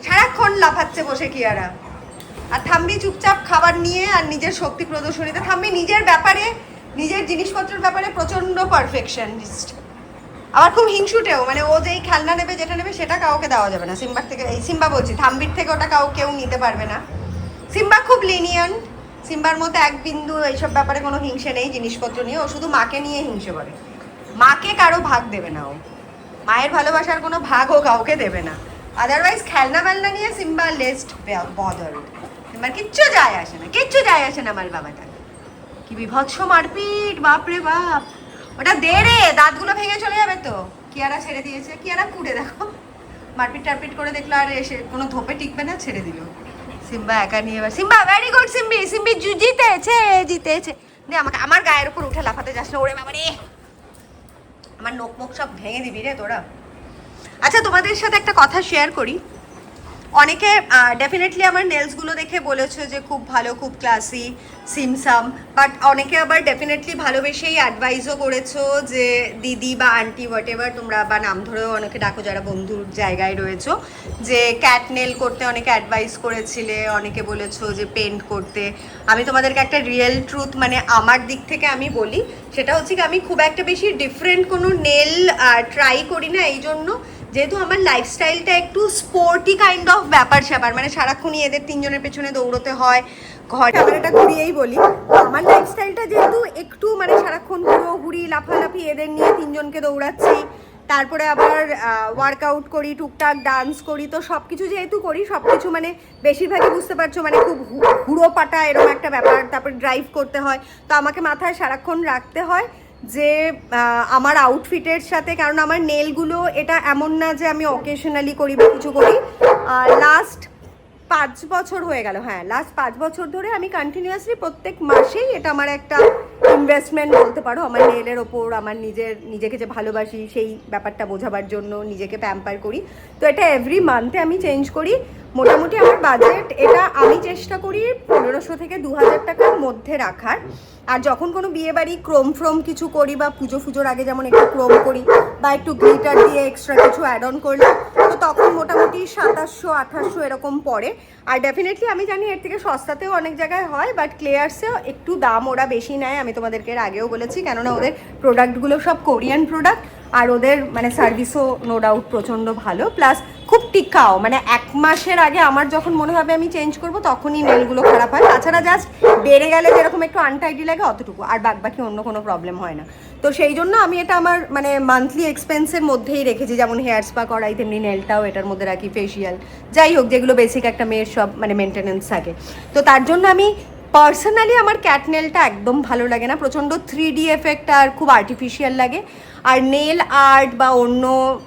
সারাক্ষণ লাফাচ্ছে বসে কিয়ারা। আর থাম্বি চুপচাপ খাবার নিয়ে আর নিজের শক্তি প্রদর্শনীতে। থাম্বি নিজের ব্যাপারে, নিজের জিনিসপত্রের ব্যাপারে প্রচণ্ড পারফেকশনিস্ট। আবার খুব হিংসুটেও, মানে ও যেই খেলনা নেবে, যেটা নেবে সেটা কাউকে দেওয়া যাবে না। সিম্বার থেকে, এই সিম্বা বলছি, থাম্বির থেকে ওটা কেউ নিতে পারবে না। সিম্বা খুব লিনিয়ান্ট, সিম্বার মতো এক বিন্দু এইসব ব্যাপারে কোনো হিংসে নেই জিনিসপত্র নিয়ে। ও শুধু মাকে নিয়ে হিংসে করে, মাকে কারো ভাগ দেবে না ও, মায়ের ভালোবাসার কোনো ভাগও কাউকে দেবে না। আদারওয়াইজ খেলনা বেলনা নিয়ে সিম্বা লেস্ট বদার্ড। সিম্বার কিচ্ছু যায় আসে না, কিচ্ছু যায় আসে না আমার বাবাটা। কি বিভৎস মারপিট, বাপরে বাপ। ওটা দে রে, দাঁতগুলো ভেঙে চলে যাবে তো। কিয়ারা ছেড়ে দিয়েছে, কিয়ারা কুড়ে দেখো, মারপিট টারপিট করে দেখলো আর এসে কোনো ধোপে টিকবে না, ছেড়ে দিল। সিম্বা একা নিয়ে এবার, সিম্বা ভেরি গুড, সিম্বি জিতেছে দে আমাকে। আমার গায়ের উপর উঠে লাফাতে যাস না, ওরে বাবা রে, আমার নোক মুখ সব ভেঙে দিবি রে তোরা। আচ্ছা, তোমাদের সাথে একটা কথা শেয়ার করি। অনেকে ডেফিনেটলি আমার নেলসগুলো দেখে বলেছো যে খুব ভালো, খুব ক্লাসি, সিমসাম। বাট অনেকে আবার ডেফিনেটলি ভালোবেসেই অ্যাডভাইসও করেছো যে দিদি বা আন্টি হোয়াট এভার তোমরা, বা নাম ধরেও অনেকে ডাকো যারা বন্ধুর জায়গায় রয়েছো, যে ক্যাট নেল করতে অনেকে অ্যাডভাইস করেছিলে, অনেকে বলেছো যে পেন্ট করতে। আমি তোমাদেরকে একটা রিয়েল ট্রুথ, মানে আমার দিক থেকে আমি বলি, সেটা হচ্ছে কি আমি খুব একটা বেশি ডিফারেন্ট কোনো নেল ট্রাই করি না, এই জন্য যেহেতু আমার লাইফস্টাইলটা একটু স্পোর্টি কাইন্ড অফ ব্যাপার স্যাপার, মানে সারাক্ষণই এদের তিনজনের পেছনে দৌড়তে হয়। ঘর ক্যামেরাটা ঘুরিয়েই বলি, আমার লাইফস্টাইলটা যেহেতু একটু মানে সারাক্ষণ হুড়োহুড়ি লাফালাফি, এদের নিয়ে তিনজনকে দৌড়াচ্ছি, তারপরে আবার ওয়ার্কআউট করি, টুকটাক ডান্স করি, তো সব কিছু যেহেতু করি, সব কিছু মানে বেশিরভাগই বুঝতে পারছো মানে খুব হুড়ো পাটা এরকম একটা ব্যাপার। তারপর ড্রাইভ করতে হয়, তো আমাকে মাথায় সারাক্ষণ রাখতে হয় যে আমার আউটফিটের সাথে, কারণ আমার নেলগুলো এটা এমন না যে আমি অকেশনালি করি বা কিছু করি। লাস্ট 5 বছর হয়ে গেল, হ্যাঁ লাস্ট 5 বছর ধরে আমি কন্টিনিউয়াসলি প্রত্যেক মাসেই এটা আমার একটা ইনভেস্টমেন্ট বলতে পারো আমার নেলের ওপর। আমার নিজেকে যে ভালোবাসি সেই ব্যাপারটা বোঝাবার জন্য নিজেকে প্যাম্পার করি, তো এটা এভরি মান্থে আমি চেঞ্জ করি। মোটামুটি আমার বাজেট এটা আমি চেষ্টা করি 1500 থেকে 2000 টাকার মধ্যে রাখার। আর যখন কোনো বিয়ে বাড়ি ক্রোম ফ্রোম কিছু করি বা পুজোর আগে যেমন একটু ক্রোম করি বা একটু গ্লিটার দিয়ে এক্সট্রা কিছু অ্যাড অন করলাম, তো তখন মোটামুটি 2700-2800 এরকম পড়ে। আর ডেফিনেটলি আমি জানি এর থেকে সস্তাতেও অনেক জায়গায় হয়, বাট ক্লেয়ার্সেও একটু দাম ওরা বেশি নেয়, আমি তোমাদেরকে এর আগেও বলেছি, কেননা ওদের প্রোডাক্টগুলো সব কোরিয়ান প্রোডাক্ট, আর ওদের মানে সার্ভিসও নো ডাউট প্রচণ্ড ভালো, প্লাস খুব টিকাও। মানে 1 মাসের আগে আমার যখন মনে হবে আমি চেঞ্জ করব তখনই নেলগুলো খারাপ হয়, তাছাড়া জাস্ট বেড়ে গেলে যেরকম একটু আনটাইডি লাগে অতটুকু, আর বাকি অন্য কোনো প্রবলেম হয় না। তো সেই জন্য আমি এটা আমার মানে মান্থলি এক্সপেন্সের মধ্যেই রেখেছি, যেমন হেয়ার স্পা করাই তেমনি নেলটাও এটার মধ্যে রাখি, ফেসিয়াল, যাই হোক যেগুলো বেসিক একটা মেয়ের সব মানে মেনটেনেন্স থাকে। তো তার জন্য আমি পার্সোনালি আমার ক্যাট নেলটা একদম ভালো লাগে না, প্রচণ্ড 3D এফেক্ট আর খুব আর্টিফিশিয়াল লাগে। আর নেল আর্ট বা অন্য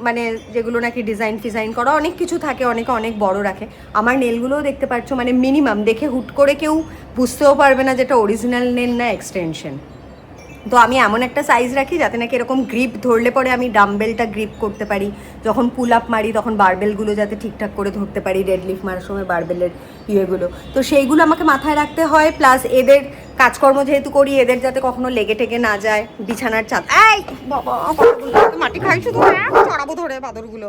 মানে যেগুলো নাকি ডিজাইন ফিজাইন করা অনেক কিছু থাকে, অনেকে অনেক বড় রাখে, আমার নেলগুলোও দেখতে পাচ্ছ মানে মিনিমাম দেখে হুট করে কেউ বুঝতেও পারবে না যেটা অরিজিনাল নেল না এক্সটেনশন। তো আমি এমন একটা সাইজ রাখি যাতে নাকি এরকম গ্রিপ ধরলে পরে আমি ডাম্বেলটা গ্রিপ করতে পারি, যখন পুল আপ মারি তখন বারবেলগুলো যাতে ঠিকঠাক করে ধরতে পারি, ডেডলিফট মারার সময় বারবেলের ইয়েগুলো, তো সেইগুলো আমাকে মাথায় রাখতে হয়। প্লাস এদের কাজকর্ম যেহেতু করি, এদের যাতে কখনো লেগে টেগে না যায়, বিছানার চাঁদ, এই বাবা মাটি খাই শুধু, চড়াবো ধরে বাদরগুলো,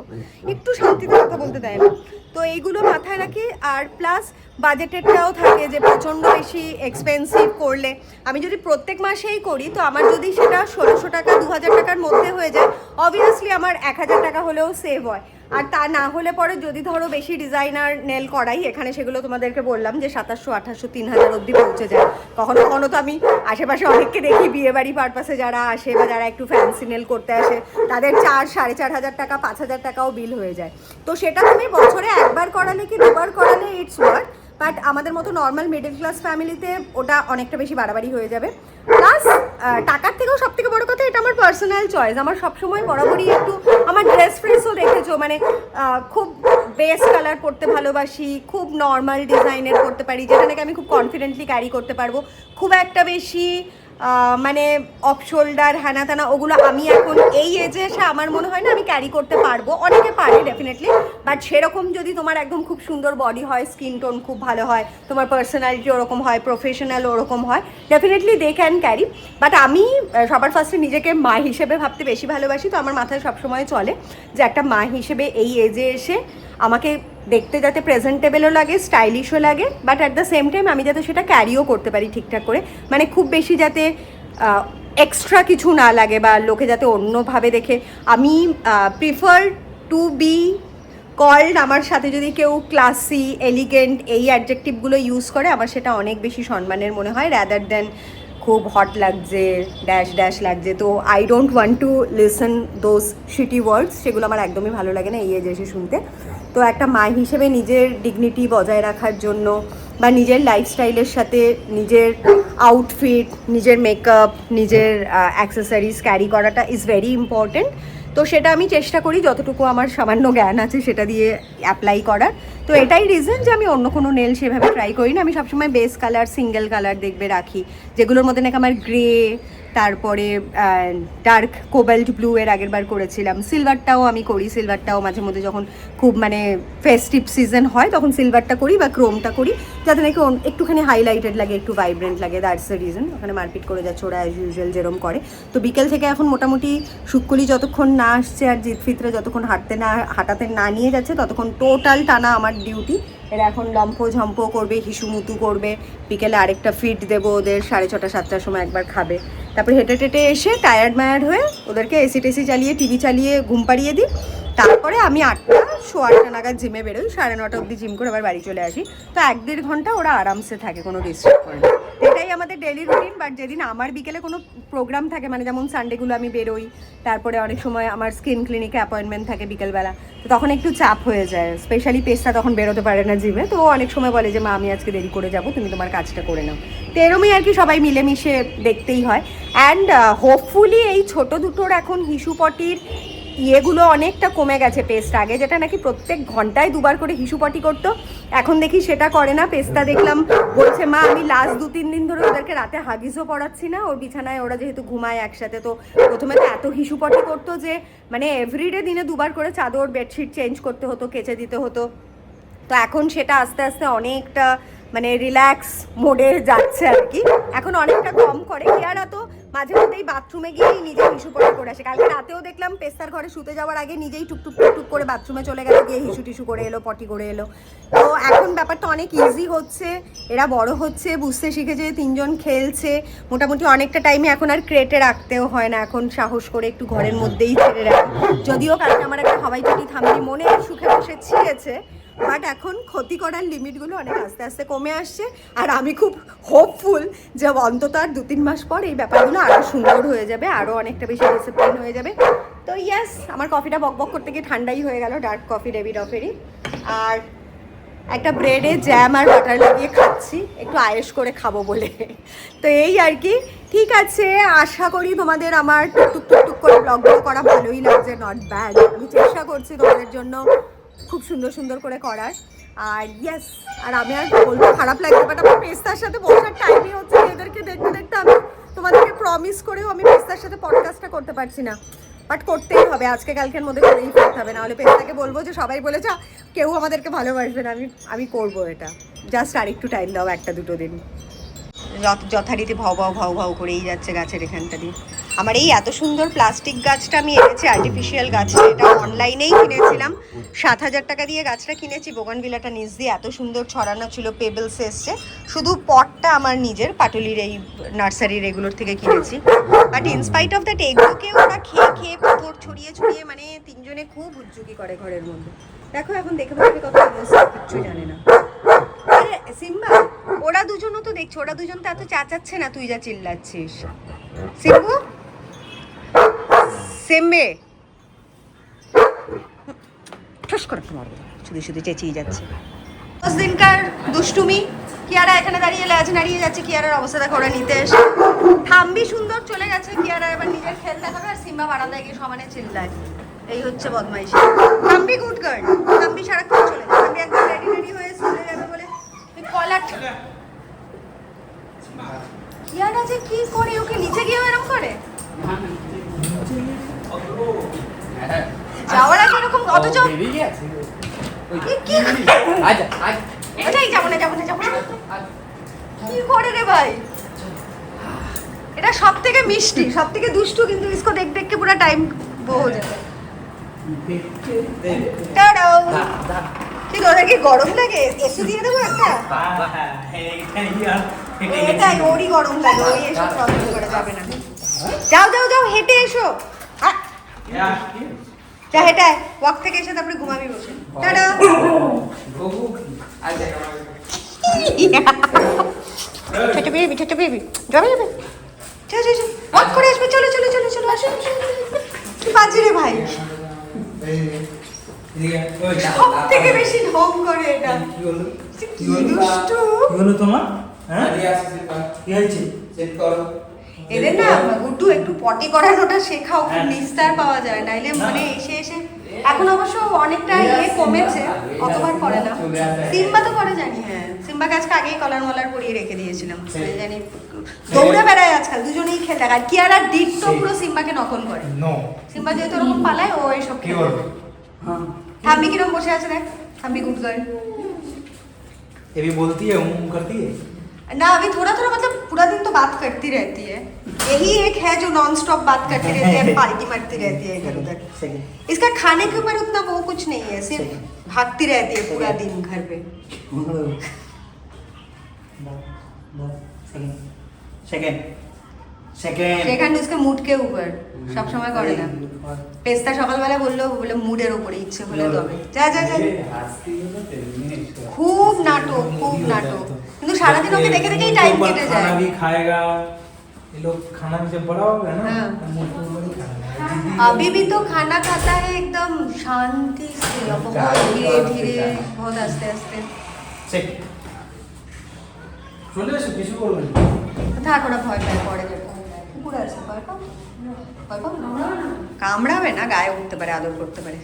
একটু শান্তিতে কথা বলতে দেয় না, তো এইগুলো মাথায় রাখি। আর প্লাস বাজেটেরটাও থাকে যে প্রচণ্ড বেশি এক্সপেন্সিভ করলে, আমি যদি প্রত্যেক মাসেই করি তো আমার যদি সেটা 1600 টাকা 2000 টাকার মধ্যে হয়ে যায়, অবভিয়াসলি আমার 1000 টাকা হলেও সেভ হয়। আর তা না হলে পরে যদি ধরো বেশি ডিজাইনার নেল করাই, এখানে সেগুলো তোমাদেরকে বললাম যে 2700, 2800, 3000 অবধি পৌঁছে যায়। কখনো কখনো তো আমি আশেপাশে অনেককে দেখি বিয়েবাড়ি পারপাসে যারা আসে বা যারা একটু ফ্যান্সি নেল করতে আসে, তাদের 4-4500 টাকা 5000 টাকাও বিল হয়ে যায়। তো সেটা তুমি বছরে একবার করালে কি দুবার করালে ইটস ওয়ার্থ, বাট আমাদের মতো নর্মাল মিডল ক্লাস ফ্যামিলিতে ওটা অনেকটা বেশি বাড়াবাড়ি হয়ে যাবে। প্লাস টাকার থেকেও সব থেকে বড় কথা, এটা আমার পার্সোনাল চয়েস। আমার সবসময় বরাবরই একটু আমার ড্রেস ফ্রেসও দেখেছো মানে খুব বেস কালার পরতে ভালোবাসি, খুব নর্মাল ডিজাইনের করতে পারি, যেটা নাকি আমি খুব কনফিডেন্টলি ক্যারি করতে পারবো, খুব একটা বেশি মানে অফ শোল্ডার হ্যানা ত্যানা ওগুলো আমি এখন এই এজে এসে আমার মনে হয় না আমি ক্যারি করতে পারবো। অনেকে পারে ডেফিনেটলি, বাট সেরকম যদি তোমার একদম খুব সুন্দর বডি হয়, স্কিন টোন খুব ভালো হয়, তোমার পার্সোনালিটি ওরকম হয়, প্রফেশনাল ওরকম হয়, definitely they can carry. But আমি সবার ফার্স্টে নিজেকে মা হিসেবে ভাবতে বেশি ভালোবাসি, তো আমার মাথায় সবসময় চলে যে একটা মা হিসেবে এই এজে এসে আমাকে দেখতে যাতে প্রেজেন্টেবলও লাগে, স্টাইলিশও লাগে, but at the same time আমি যাতে সেটা ক্যারিও করতে পারি ঠিকঠাক করে। মানে খুব বেশি যাতে এক্সট্রা কিছু না লাগে বা লোকে যাতে অন্যভাবে দেখে। আমি প্রিফার টু বি কল্ড, আমার সাথে যদি কেউ ক্লাসি, এলিগেন্ট এই অ্যাডজেক্টিভগুলো ইউজ করে আমার সেটা অনেক বেশি সম্মানের মনে হয়, রাদার দেন খুব হট লাগছে, ড্যাশ ড্যাশ লাগছে। তো I don't want to listen those shitty words, সেগুলো আমার একদমই ভালো লাগে না এই এজে এসে শুনতে। তো একটা মা হিসেবে নিজের ডিগনিটি বজায় রাখার জন্য বা নিজের লাইফস্টাইলের সাথে নিজের আউটফিট, নিজের মেকআপ, নিজের অ্যাক্সেসরিজ ক্যারি করাটা ইজ ভেরি ইম্পর্টেন্ট। তো সেটা আমি চেষ্টা করি যতটুকু আমার সামান্য জ্ঞান আছে সেটা দিয়ে অ্যাপ্লাই করার। তো এটাই রিজন যে আমি অন্য কোনো নেল সেভাবে ট্রাই করি না। আমি সবসময় বেস কালার, সিঙ্গেল কালার দেখবে রাখি, যেগুলোর মধ্যে নাকি আমার গ্রে, তারপরে ডার্ক কোবাল্ট ব্লু এর আগের বার করেছিলাম, সিলভারটাও আমি করি, সিলভারটাও মাঝে মধ্যে যখন খুব মানে ফেস্টিভ সিজন হয় তখন সিলভারটা করি বা ক্রোমটা করি, যাতে নাকি একটুখানি হাইলাইটেড লাগে, একটু ভাইব্রেন্ট লাগে। That's the reason. ওখানে মারপিট করে যাচ্ছে ওরা অ্যাজ ইউজুয়াল যেরকম করে। তো বিকেল থেকে এখন মোটামুটি শুক্কুলি যতক্ষণ না আসছে আর জিতফিতরা যতক্ষণ হাঁটাতে না নিয়ে যাচ্ছে ততক্ষণ টোটাল টানা আমার ডিউটি। এরা এখন লম্ফ ঝম্প করবে, হিসুমুতু করবে, বিকেলে আরেকটা ফিড দেবো ওদের, 6:30 7টার সময় একবার খাবে, তারপরে হেঁটে টেটে এসে টায়ার্ড মায়ার্ড হয়ে ওদেরকে এসি টেসি চালিয়ে টিভি চালিয়ে ঘুম পাড়িয়ে দিই। তারপরে আমি 8টা নাগাদ জিমে বেরোই, 9:30 অবধি জিম করে আবার বাড়ি চলে আসি। তো 1-1.5 ঘন্টা ওরা আরামসে থাকে, কোনো ডিস্টার্ব করে না। এটাই আমাদের ডেলি রুটিন। বাট যেদিন আমার বিকেলে কোনো প্রোগ্রাম থাকে, মানে যেমন সানডেগুলো আমি বেরোই, তারপরে অনেক সময় আমার স্কিন ক্লিনিকে অ্যাপয়েন্টমেন্ট থাকে বিকেলবেলা, তো তখন একটু চাপ হয়ে যায়। স্পেশালি পেস্তা তখন বেরোতে পারে না জিমে, তো অনেক সময় বলে যে মা আমি আজকে দেরি করে যাব, তুমি তোমার কাজটা করে নাও। তো এরমই আর কি, সবাই মিলেমিশে দেখতেই হয়। অ্যান্ড হোপফুলি এই ছোটো দুটোর এখন হিসুপটির ইয়েগুলো অনেকটা কমে গেছে। পেস্ট আগে যেটা নাকি প্রত্যেক ঘন্টায় 2বার করে হিসুপটি করতো, এখন দেখি সেটা করে না। পেস্তা দেখলাম বলছে মা আমি লাস্ট 2-3 দিন ধরে ওদেরকে রাতে হাগিসও পড়াচ্ছি না, ওর বিছানায় ওরা যেহেতু ঘুমায় একসাথে। তো প্রথমে তো এত হিসুপটি করতো যে মানে এভরিডে দিনে 2বার করে চাদর বেডশিট চেঞ্জ করতে হতো, কেচে দিতে হতো। তো এখন সেটা আস্তে আস্তে অনেকটা মানে রিল্যাক্স মোডে যাচ্ছে আর কি, এখন অনেকটা কম করে। কিয়ারা তো মাঝে মধ্যেই বাথরুমে গিয়েই নিজে হিসুপটি করে আসে। কালকে রাতেও দেখলাম পেস্তার ঘরে শুতে যাওয়ার আগে নিজেই টুকটুক টুকটুক করে বাথরুমে চলে গেল, গিয়ে হিসু টিসু করে এলো, পটি করে এলো। তো এখন ব্যাপারটা অনেক ইজি হচ্ছে, এরা বড় হচ্ছে, বুঝতে শিখেছে, 3জন খেলছে, মোটামুটি অনেকটা টাইমে এখন আর ক্রেটে রাখতেও হয় না, এখন সাহস করে একটু ঘরের মধ্যেই ছেড়ে রাখি। যদিও কালকে আমার একটা হাওয়াই চটি থামলি মনে সুখে বসে ছিঁড়েছে, বাট এখন ক্ষতি করার লিমিটগুলো অনেক আস্তে আস্তে কমে আসছে। আর আমি খুব হোপফুল যে অন্তত আর 2-3 মাস পর এই ব্যাপারগুলো আরও সুন্দর হয়ে যাবে, আরও অনেকটা বেশি ডিসিপ্লিন হয়ে যাবে। তো ইয়াস, আমার কফিটা বকবক করতে গিয়ে ঠান্ডাই হয়ে গেল, ডার্ক কফি ডেভিডফেরই। আর একটা ব্রেডে জ্যাম আর বাটার লাগিয়ে খাচ্ছি, একটু আয়েশ করে খাবো বলে। তো এই আর কি, ঠিক আছে। আশা করি তোমাদের আমার টুকটুক টুকটুক করে ব্লগগুলো করা ভালোই লাগছে, নট ব্যাড। আমি চেষ্টা করছি তোমাদের জন্য খুব সুন্দর সুন্দর করে করার। আর ইয়েস, আর আমি আর বলবো খারাপ লাগবে, বাট আমার পেস্তার সাথে বসার টাইমই হচ্ছে, এদেরকে দেখতে দেখতে আমি তোমাদেরকে প্রমিস করেও আমি পেস্তার সাথে পডকাস্টটা করতে পারছি না। বাট করতেই হবে, আজকে কালকের মধ্যে করেই ফেলতে হবে, নাহলে পেস্তাকে বলবো যে সবাই বলেছে কেউ আমাদেরকে ভালোবাসবে না। আমি করবো এটা, জাস্ট আর একটু টাইম দাও, 1-2 দিন। যথারীতি ভাও ভাও ভাও ভাও করেই যাচ্ছে গাছের এখানটা দিয়ে। আমার এই এত সুন্দর প্লাস্টিক গাছটা আমি এনেছি, আর্টিফিশিয়াল গাছটা, এটা অনলাইনেই কিনেছিলাম, 7,000 টাকা দিয়ে গাছটা কিনেছি। বোগানভিলাটা নিচ দিয়ে এত সুন্দর ছড়ানো ছিল, পেবেলস এসছে। শুধু পটটা আমার নিজের পাটুলির এই নার্সারির এগুলোর থেকে কিনেছি। বাট ইনস্পাইট অফ দ্যাট এগুলোকে ওরা খেয়ে খেয়ে পাথর ছড়িয়ে ছড়িয়ে মানে 3জনে খুব উজ্জুকি করে ঘরের মধ্যে। দেখো এখন দেখে দেখে কত কিচ্ছু জানে না। আরে সিম্বা, ওরা দুজনও তো দেখছো, ওরা দুজন তো এত চাচাচ্ছে না, তুই যা চিল্লাচ্ছিস। সিম্বু, সেম্বে ঠস করে মারবো, শুধু শুধু চেঁচিয়ে যাচ্ছে। 10 দিনকার দুষ্টুমি। কিয়ারা এখানে দাঁড়িয়ে লেজ নাড়িয়ে যাচ্ছে, কিয়ারার অবস্থা দেখো, ওরা নিতে এসে থাম্বি সুন্দর চলে গেছে, কিয়ারা এবার নিজের খেল দেখাবে, আর সিম্বা বারান্দায় গিয়ে সমানে চিল্লায়। এই হচ্ছে বদমাইশি। থাম্বি গুড গার্ল, থাম্বি সারাক্ষণ চলে যায়, থাম্বি একদম রেডি রেডি হয়ে চলে যাবে বলে কলাট। ইয়ারা যে কি করে, ওকে নিচে গিয়ে এরকম করে হ্যাঁ যাওয়ার আগে এরকম, অথচ বেরিয়ে গেছে এ কি আচ্ছা আচ্ছা এটাই যাবো না যাবো না যাবো না কি করে রে ভাই, এটা সব থেকে মিষ্টি সব থেকে দুষ্টু, কিন্তু इसको देख देख के पूरा टाइम वो हो जाता है। টাটাও। কি তোদের কি গরম লাগে? এসি দিয়ে দেবো একটা? এটাই ওরই গরম লাগে, ওই এসব প্রবলেম করে যাবে না। যাও যাও যাও হেঁটে এসো। হ্যাঁ, যা হেঁটে আয়, ওয়াক থেকে এসে তারপরে ঘুমাবি বসে। টাটা। গগু আচ্ছা ছোট বেবি ছোট বেবি যাবে যাবে, চলো চলো ওয়াক করে আসবে, চলো চলো চলো চলো আসো আসো। কি বাজে রে ভাই, সব থেকে বেশি ঢং করে এটা। কি হলো কি দুষ্টু। কি হলো তোমার? হ্যাঁ আরে আসছে কি হয়েছে? চেক করো এদের না গুড্ডু একটু পটি করানোটা শেখাও, খুব হ্যাঁ। নিস্তার পাওয়া যায়, নাইলে মানে এসে এসে এখন অবশ্য অনেকটা ইয়ে কমেছে, অতবার করে না। সিম্বা তো করে জানি, হ্যাঁ সিম্বাকে আজকে আগেই কলার মলার পরিয়ে রেখে দিয়েছিলাম, জানি দৌড়ে বেড়ায় আজকাল, দুজনেই খেলে। আর কিয়ারা ডিট তো পুরো সিম্বাকে নকল করে। নো সিম্বা যেহেতু ওরকম পালায়, ও এইসব কি খেলে। করবে? हाँ থাম্বি কিরম বসে আছে দেখ, থাম্বি গুড গার্ল। ये भी बोलती है करती है ना अभी थोड़ा थोड़ा मतलब पूरा दिन तो बात करती रहती है, यही एक है जो नॉन स्टॉप बात करती रहती है, पार्टी मारती रहती है इधर उधर। सही इसका खाने के ऊपर उतना वो कुछ नहीं है, सिर्फ भागती रहती है पूरा दिन घर पे। सेकंड सेकंड सेकंड সেখানে उसके मूड के ऊपर সব সময় করে না। পেস্তা সকালবেলা বললো, বলে মুডের উপরে ইচ্ছে হলে তবে যা যা যা। হাসতে গেলে তেমনি খুব নাটক খুব নাটক, কিন্তু সারাদিন ওকে দেখে দেখেই টাইম কেটে যায়। खाना भी खाएगा, ये लोग खाना भी जब बड़ा होगा ना हाँ। तो मुंह को नहीं खाना। अभी भी तो खाना खाता है एकदम शांति से, बहुत धीरे धीरे, बहुत आस्ते आस्ते। চেক চলে এসো, কিছু করবেন না। থাক, ওরা ভয় পায়, পরে কুকুর আছে, ভয় পাও ভয় পাও না, কামড়াবে না, গায়ে উঠতে পারে, আদর করতে পারে।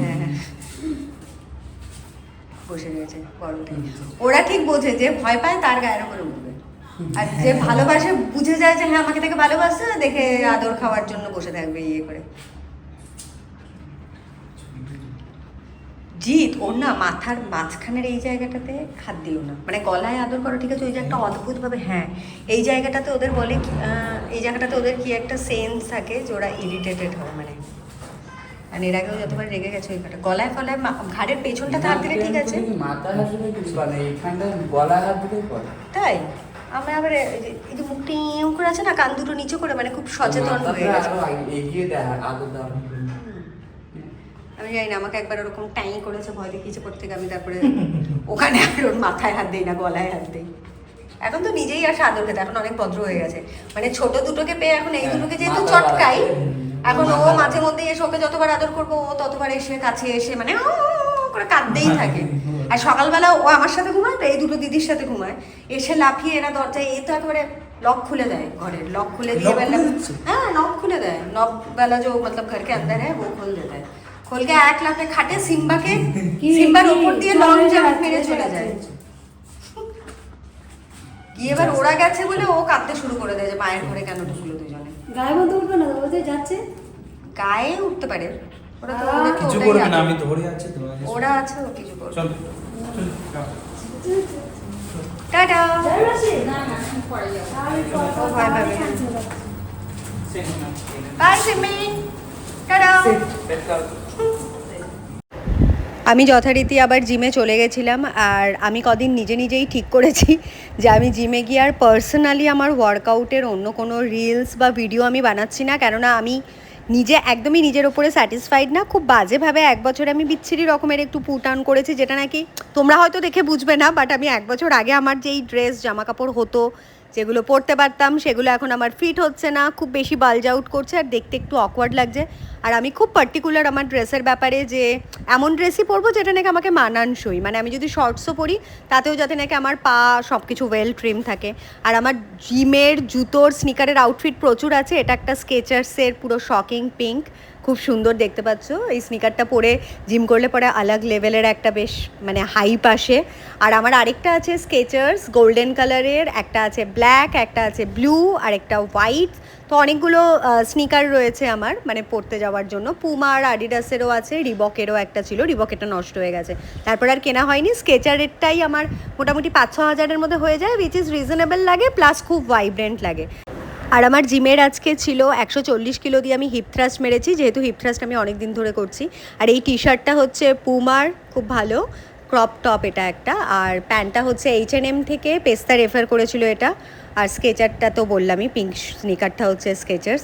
হ্যাঁ, বসে রয়েছে বড়টা। ওরা ঠিক বোঝে যে ভয় পায় তার গায়ের উপরে উঠবে, আর যে ভালোবাসে বুঝে যায় যে হ্যাঁ আমাকে দেখে ভালোবাসে, দেখে আদর খাওয়ার জন্য বসে থাকবে ইয়ে করে। জিৎ ওর না মাথার মাঝখানের এই জায়গাটাতে হাত দিও না, মানে গলায় আদর করো ঠিক আছে, ওই যে একটা অদ্ভুতভাবে, হ্যাঁ এই জায়গাটাতে ওদের বলে এই জায়গাটাতে ওদের কি একটা সেন্স থাকে যে ওরা ইরিটেটেড হয়, মানে আর এর আগেও যতবার রেগে গেছে ওই কাটা গলায় ফলায় ঘাড়ের পেছনটাতে হাত দিলে ঠিক আছে, মাথা হাত দিলে কিছু করে না, এইখানটা গলা হাত দিলেই করে। তাই আমরা আবার এই যে মুখটি এম করে আছে না, কান দুটো নিচু করে, মানে খুব সচেতন হয়ে গেছে। আরো এগিয়ে দেয় আদর দেওয়া। আমি জানি না, আমাকে একবার ওরকম টাই করেছে, ভয় দেখিয়েছে করতে গিয়ে, আমি তারপরে ওখানে আর ওর মাথায় হাত দিই না, গলায় হাত দিই। এখন তো নিজেই আসে আদর খেতে, এখন অনেক ভদ্র হয়ে গেছে, মানে ছোট দুটোকে পেয়ে এখন এই দুটোকে যেহেতু মাথা চটকাই, বাড়াচ্ছে। এখন ও মাথা মাঝে মধ্যে এসে ওকে যতবার আদর করবো ও ততবার এসে কাছে এসে মানে করে কাঁদতেই থাকে। আর সকালবেলা ও আমার সাথে ঘুমায়, তো এই দুটো দিদির সাথে ঘুমায়, এসে লাফিয়ে এরা দরজায়, এ তো একেবারে लॉक खुले दें, घरेर लॉक खुले दिए बेला, हाँ लॉक खुले दें, लॉक वाला जो मतलब घर के अंदर है वो खोल देता है, खोल के एक लाख खाटे सिम्बा के सिम्बार ऊपर दिए लॉन्ग जंप मेरे चले जाए। গিয়ে এবার ওরা গেছে বলে ও কাঁদতে শুরু করে দেয় যে মায়ের ঘরে কেন ঢুকলো দুজনে। গায়ে মতো উঠবে না, ওদের যাচ্ছে গায়ে উঠতে পারে ওরা, তো ওদের তো কিছু ওটাই করবে না, আদর। আমি ধরে আছি তো। ওরা আছে, ও কিছু করবে। চল টাটা। না না আমি পরে যাবো। ও ভয় পাবে। Bye Simi, tata. আমি যথারীতি আবার জিমে চলে গেছিলাম, আর আমি কদিন নিজে নিজেই ঠিক করেছি যে আমি জিমে গিয়ে আর পার্সোনালি আমার ওয়ার্কআউটের অন্য কোনো রিলস বা ভিডিও আমি বানাচ্ছি না, কেননা আমি নিজে একদমই নিজের ওপরে স্যাটিসফাইড না। খুব বাজেভাবে এক বছরে আমি বিচ্ছিরি রকমের একটু পুট আন করেছি, যেটা নাকি তোমরা হয়তো দেখে বুঝবে না, বাট আমি এক বছর আগে আমার যেই ড্রেস জামা কাপড় হতো, যেগুলো পরতে পারতাম, সেগুলো এখন আমার ফিট হচ্ছে না, খুব বেশি বালজ আউট করছে আর দেখতে একটু অকওয়ার্ড লাগছে। আর আমি খুব পার্টিকুলার আমার ড্রেসের ব্যাপারে, যে এমন ড্রেসই পরবো যেটা নাকি আমাকে মানানসই, মানে আমি যদি শর্টসও পরি তাতেও যাতে নাকি আমার পা সব কিছু ওয়েল ট্রিম থাকে। আর আমার জিমের জুতোর স্নিকারের আউটফিট প্রচুর আছে, এটা একটা স্কেচার্সের পুরো শকিং পিঙ্ক, খুব সুন্দর দেখতে পাচ্ছ। এই স্নিকারটা পরে জিম করলে পরে আলাগ লেভেলের একটা বেশ মানে হাইপ আসে। আর আমার আরেকটা আছে স্কেচার্স গোল্ডেন কালারের, একটা আছে ব্ল্যাক, একটা আছে ব্লু আর একটা হোয়াইট। তো অনেকগুলো স্নিকার রয়েছে আমার মানে পরতে যাওয়ার জন্য। পুমা আর আডিডাসেরও আছে, রিবকেরও একটা ছিল, রিবকেরটা নষ্ট হয়ে গেছে, তারপর আর কেনা হয়নি। স্কেচারেরটাই আমার মোটামুটি 5-6 হাজারের মধ্যে হয়ে যায়, উইচ ইজ রিজনেবল লাগে, প্লাস খুব ভাইব্রেন্ট লাগে। আর আমার জিমের আজকে ছিল 140 কিলো দিয়ে আমি হিপ থ্রাস্ট মেরেছি, যেহেতু হিপ থ্রাস্ট আমি অনেক দিন ধরে করছি। আর এই টি শার্টটা হচ্ছে পুমার, খুব ভালো ক্রপ টপ এটা একটা। আর প্যান্টটা হচ্ছে H&M থেকে, পেস্তা রেফার করেছিল এটা। আর স্কেচারটা তো বললামই, পিঙ্ক স্নিকারটা হচ্ছে স্কেচার্স।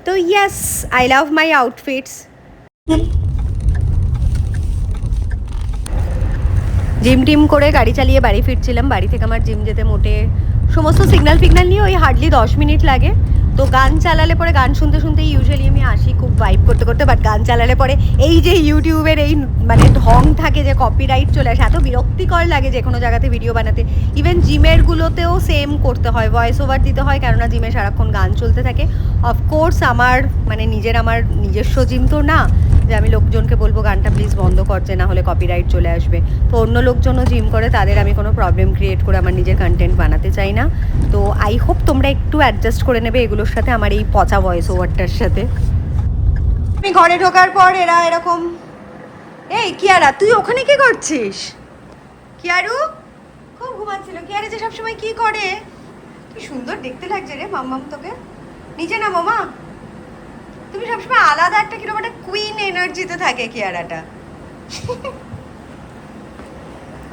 তো yes, I love my outfits. Gym team করে গাড়ি চালিয়ে বাড়ি ফিরছিলাম। বাড়ি থেকে আমার জিম যেতে মোটে সমস্ত সিগন্যাল ফিগন্যাল নিয়ে ওই হার্ডলি 10 মিনিট লাগে। তো গান চালালে পরে, গান শুনতে শুনতেই ইউজুয়ালি আমি আসি খুব ভাইব করতে করতে, বাট গান চালালে পরে এই যে ইউটিউবের এই মানে ঢং থাকে যে কপিরাইট চলে আসে, এত বিরক্তিকর লাগে যে কোনো জায়গাতে ভিডিও বানাতে। ইভেন জিমেরগুলোতেও সেম করতে হয়, ভয়েস ওভার দিতে হয়, কেননা জিমে সারাক্ষণ গান চলতে থাকে। অফকোর্স আমার মানে আমার নিজস্ব জিম তো না যে আমি লোকজনকে বলবো গানটা প্লিজ বন্ধ করছে, না হলে কপিরাইট চলে আসবে। তো অন্য লোকজনও জিম করে, তাদের আমি কোনো প্রবলেম ক্রিয়েট করে আমার নিজের কন্টেন্ট বানাতে চাই না। তো আই হোপ তোমরা একটু অ্যাডজাস্ট করে নেবে এগুলোর সাথে, আমার এই পচা ভয়েস ওভারটার সাথে। আমি ঘরে ঢোকার পর এরা এরকম, এই কিয়ারা তুই ওখানে কি করছিস? কিয়ারু খুব ঘুমাচ্ছিল। কিয়ারা যে সবসময় কি করে, কি সুন্দর দেখতে লাগছে রে মাম্মাম তোকে। নিচে না মামা, তুমি সবসময় আলাদা একটা কিরকম একটা কুইন এনার্জিতে থাকে কিয়ারাটা।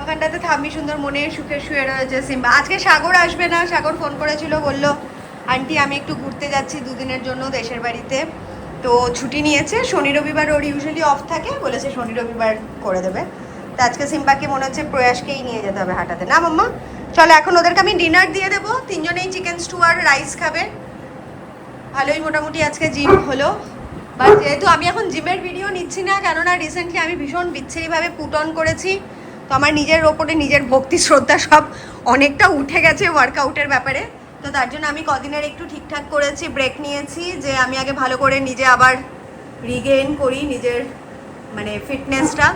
ওখানটাতে থামি সুন্দর মনে সুখে শুয়ে রয়েছে সিম্বা। আজকে সাগর আসবে না, সাগর ফোন করেছিল, বলল আন্টি আমি একটু ঘুরতে যাচ্ছি 2 দিনের জন্য দেশের বাড়িতে। তো ছুটি নিয়েছে, শনি রবিবার ওর ইউজুয়ালি অফ থাকে, বলেছে শনি রবিবার করে দেবে। তো আজকে সিম্বাকে মনে হচ্ছে প্রয়াসকেই নিয়ে যেতে হবে হাঁটাতে, না মাম্মা? চলো এখন ওদেরকে আমি ডিনার দিয়ে দেবো, 3 জনেই চিকেন স্টু আর রাইস খাবে। ভালোই মোটামুটি আজকে জিম হলো। বাট যেহেতু আমি এখন জিমের ভিডিও নিচ্ছি না, কেননা রিসেন্টলি আমি ভীষণ বিচ্ছিরিভাবে পুট অন করেছি, তো আমার নিজের ওপরে নিজের ভক্তি শ্রদ্ধা সব অনেকটা উঠে গেছে ওয়ার্কআউটের ব্যাপারে। তো তার জন্য আমি কদিনের একটু ঠিকঠাক করেছি, ব্রেক নিয়েছি, যে আমি আগে ভালো করে নিজে আবার রিগেইন করি নিজের মানে ফিটনেসটা,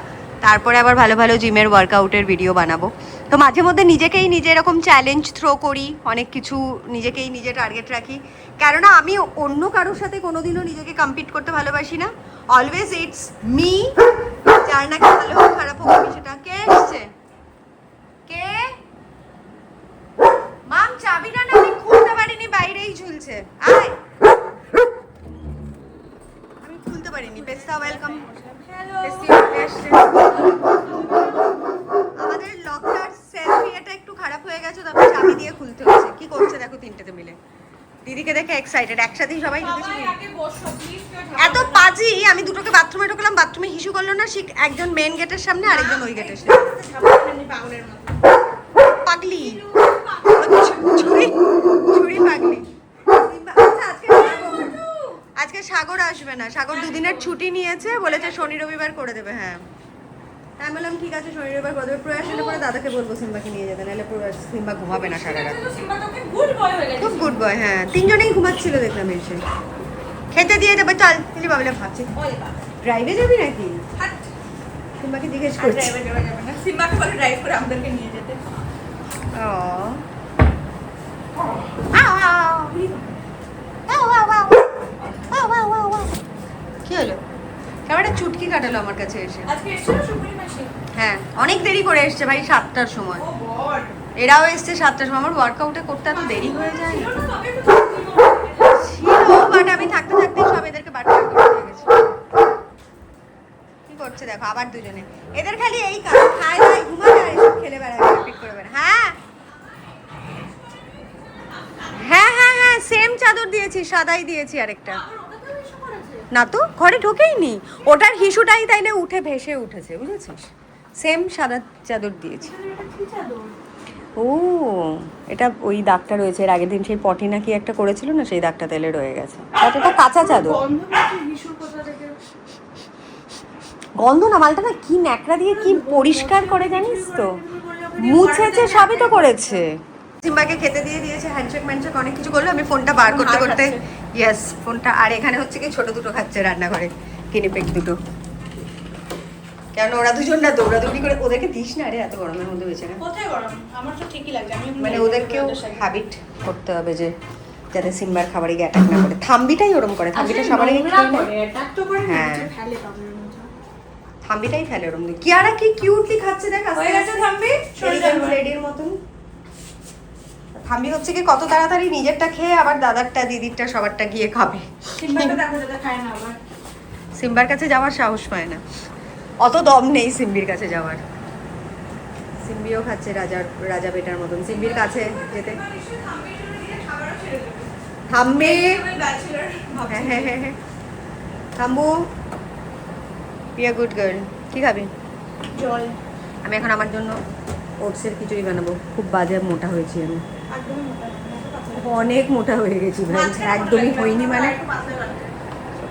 তারপরে আবার ভালো ভালো জিমের ওয়ার্কআউটের ভিডিও বানাবো। তো মাঝে মধ্যে নিজেকেই নিজে এরকম চ্যালেঞ্জ থ্রো করি, অনেক কিছু নিজেকেই নিজে টার্গেট রাখি, কেননা আমি অন্য কারোর সাথে কোনোদিনও নিজেকে কম্পিট করতে ভালোবাসি না। অলওয়েজ ইটস মি, যার নাকি ভালো হোক খারাপ হোক আমি সেটা। কে এসছে? কে? মাম চাবিটা না আমি খুলতে পারিনি, বাইরেই ঝুলছে। আয়, আমি খুলতে পারিনি। পেস্তা ওয়েলকাম। আমাদের লকার সেলফি এটা একটু খারাপ হয়ে গেছে, তবে চাবি দিয়ে খুলতে হচ্ছে। কি করছে দেখো তিনটেতে মিলে, দিদিকে দেখে এক্সাইটেড, একসাথেই সবাই ঢুকেছি। এত পাজি, আমি দুটোকে বাথরুমে ঢুকলাম, বাথরুমে হিসু করলো না, শিখ একজন মেন গেটের সামনে আরেকজন ওই গেটের সামনে। পাগলি, ছুরি ছুরি পাগলি। আজকে সাগর আসবে না, সাগর 2 দিনের ছুটি নিয়েছে, বলেছে শনি রবিবার করে দেবে। হ্যাঁ, আমি বললাম ঠিক আছে শনি রবিবার করে দেবে। প্রয়াস এলে পরে দাদাকে বলবো সিম্বাকে নিয়ে যেতে, নাহলে সিম্বা ঘুমাবে না সারা রাত। খুব গুড বয়। হ্যাঁ, 3 জনেই ঘুমাচ্ছিল দেখলাম এসে। খেতে দিয়ে দেবে, চল। তিনি ভাবলাম ভাবছি ড্রাইভে যাবি নাকি, সিম্বাকে জিজ্ঞেস করছি। সিম্বাকে বলে ড্রাইভ করে আমাদেরকে নিয়ে যেতে। কি হলো? কেমন একটা চুটকি কাটালো আমার কাছে এসে। আজকে এসেছিল সুপুরি মাসি? হ্যাঁ, অনেক দেরি করে এসছে ভাই, 7টার সময়। এরাও এসছে 7টার সময়। আমার ওয়ার্কআউটে করতে এত দেরি হয়ে যায় না। ছিল, বাট আমি থাকতে থাকতেই সব এদেরকে বাট্টা করে দিয়ে গেছি। কি করছে দেখো আবার দুজনে, এদের খালি এই কাজ, খায় দায় ঘুমায় আর এসব খেলে বেড়ায়, পিট করে বেড়ায়। হ্যাঁ হ্যাঁ হ্যাঁ হ্যাঁ, সেম চাদর দিয়েছি, সাদাই দিয়েছি আরেকটা। না তো ঘরে ঢোকেই নি, ওটার হিসুটাই তাই না উঠে ভেসে উঠেছে, বুঝেছিস? সেম সাদা চাদর দিয়েছি। ও, এটা ওই দাগটা রয়েছে, এর আগের দিন সেই পটি নাকি একটা করেছিল না, সেই দাগটা তেলে রয়ে গেছে। বাট এটা কাঁচা চাদর। গন্ধ না, মালটা না কি ন্যাকড়া দিয়ে কি পরিষ্কার করে জানিস তো, মুছেছে, সবই তো করেছে। সিম্বাকে খেতে দিয়ে দিয়েছে, হ্যান্ডশেক ম্যান্ডশেক অনেক কিছু করলো। আমি ফোনটা বার করতে করতে, ইয়েস ফোনটা, আর এখানে হচ্ছে কি ছোট দুটো খাচ্ছে রান্নাঘরে, কিনিপেক দুটো, কেন ওরা দুজন না দৌড়াদৌড়ি করে, ওদেরকে দিস না রে এত গরমের মধ্যে বেছে না, কোথায় গরম? আমার তো ঠিকই লাগছে। আমি মানে ওদেরকেও হ্যাবিট করতে হবে যে যাতে সিম্বার খাবারে গিয়ে অ্যাটাক না করে। থাম্বিটাই ওরম করে, থাম্বিটা সবার আগে খেয়ে নেয়। হ্যাঁ। থাম্বিটাই ফেলে ওরম দিয়ে। কিয়ারা কি কিউটলি খাচ্ছে দেখ, আস্তে হয়ে গেছে আস্তে থাম্বি? সরে এরকম যাবে। লেডির মতন। থাম্বি হচ্ছে কি কত তাড়াতাড়ি নিজেরটা খেয়ে আবার দাদারটা দিদিরটা সবারটা গিয়ে খাবে। সিম্বাটা দেখো দাদা খায় না আবার। সিম্বার কাছে যাওয়ার সাহস পায় না, অত দম নেই সিম্বির কাছে যাওয়ার। সিম্বিও খাচ্ছে রাজা বেটার মতন সিম্বির কাছে যেতে। থাম্বি, হ্যাঁ হ্যাঁ হ্যাঁ হ্যাঁ থাম্বু, পিয়া গুড গার্ল। কি খাবি? জল। আমি এখন আমার জন্য ওটসের খিচুড়ি বানাবো। খুব বাজে মোটা হয়েছি আমি, একদমই মোটা না। অনেক মোটা হয়ে গেছি ভাই, একদমই হইনি মানে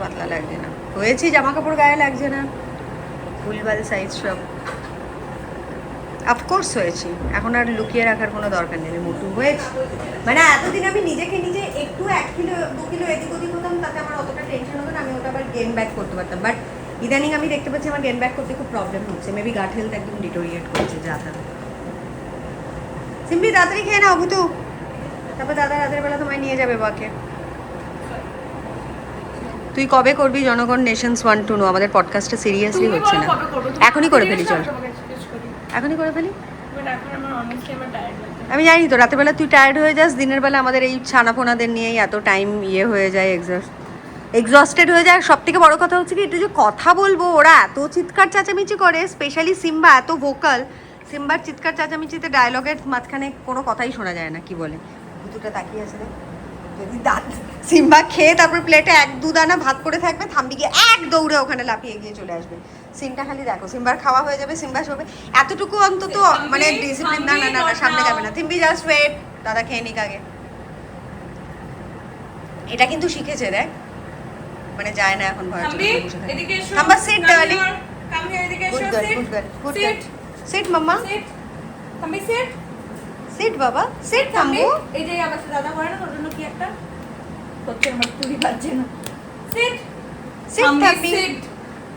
পাতলা লাগছে না, হয়েছি জামা কাপড় গায়ে লাগছে না, ভুলভাল সাইজ সব। অফকোর্স হয়েছি, এখন আর লুকিয়ে রাখার কোনো দরকার নেই, আমি মোটু হয়েছি। মানে এতদিন আমি নিজেকে নিজে একটু 1 কিলো 2 কিলো এদিক ওদিক হতাম, তাতে আমার অতটা টেনশন হতো না, আমি ওটা আবার গেন ব্যাক করতে পারতাম। বাট ইদানিং আমি দেখতে পাচ্ছি আমার গেন ব্যাক করতে খুব প্রবলেম হচ্ছে, মেবি গাট হেলথ একদম ডিটোরিয়েট করছে যা তা। সিম্বি তাড়াতাড়ি খেয়ে নাও ভুতু, তারপর দাদা রাতের বেলা তোমায় নিয়ে যাবে বাকে। তুই কবে করবি জনগণ নেশনস 1 to know? আমাদের পডকাস্টটা সিরিয়াসলি তুমি হচ্ছে বলো না, কবে করবো? তুমি এখনই করে ফেলি, চল তোমাকে জিজ্ঞেস করি। এখনই করে ফেলি। But এখন আমার honestly আমার tired লাগছে। আমি জানি তো রাতের বেলা তুই টায়ার্ড হয়ে যাস, দিনের বেলা আমাদের এই ছানাপোনাদের নিয়েই এত টাইম হয়ে যায়, এক্সস্টেড হয়ে যায়। সব থেকে বড় কথা হচ্ছে কি, একটু যে কথা বলবো ওরা এত চিৎকার চেঁচামেচি করে, স্পেশালি সিম্বা এত ভোকাল। সিম্বার চিৎকার চেঁচামেচিতে ডায়লগের মাঝখানে কোনো কথাই শোনা যায় না, কি বলে দুটোটা তাকিয়ে আছে রে। যদি দাঁত সিম্বা খেয়ে তারপর প্লেটে 1-2 দানা ভাত করে থাকবে, থাম্বি গিয়ে এক দৌড়ে ওখানে লাফিয়ে গিয়ে চলে আসবে। সিনটা খালি দেখো, সিম্বার খাওয়া হয়ে যাবে, সিম্বা শোবে, এতটুকু অন্তত মানে ডিসিপ্লিন। না না না না, সামনে যাবে না, থিম্বি জাস্ট ওয়েট, দাদা খেয়ে নিক আগে। এটা কিন্তু শিখেছে দেখ, মানে যায় না এখন ভয় থাম্বি, এদিকে এসো। Thamba sit darling, Come here, এদিকে গুড এসো। Girl Sit. Good girl good Sit. Girl. Sit mamma, Sit. Thambi sit. Sit বাবা, সিট থাম্বু। এই যে আবার দাদা করে না, তোর জন্য কি একটা হচ্ছে, আমার তুই পাচ্ছে না। Sit. সিট থাম্বি, থাম্বি। sit.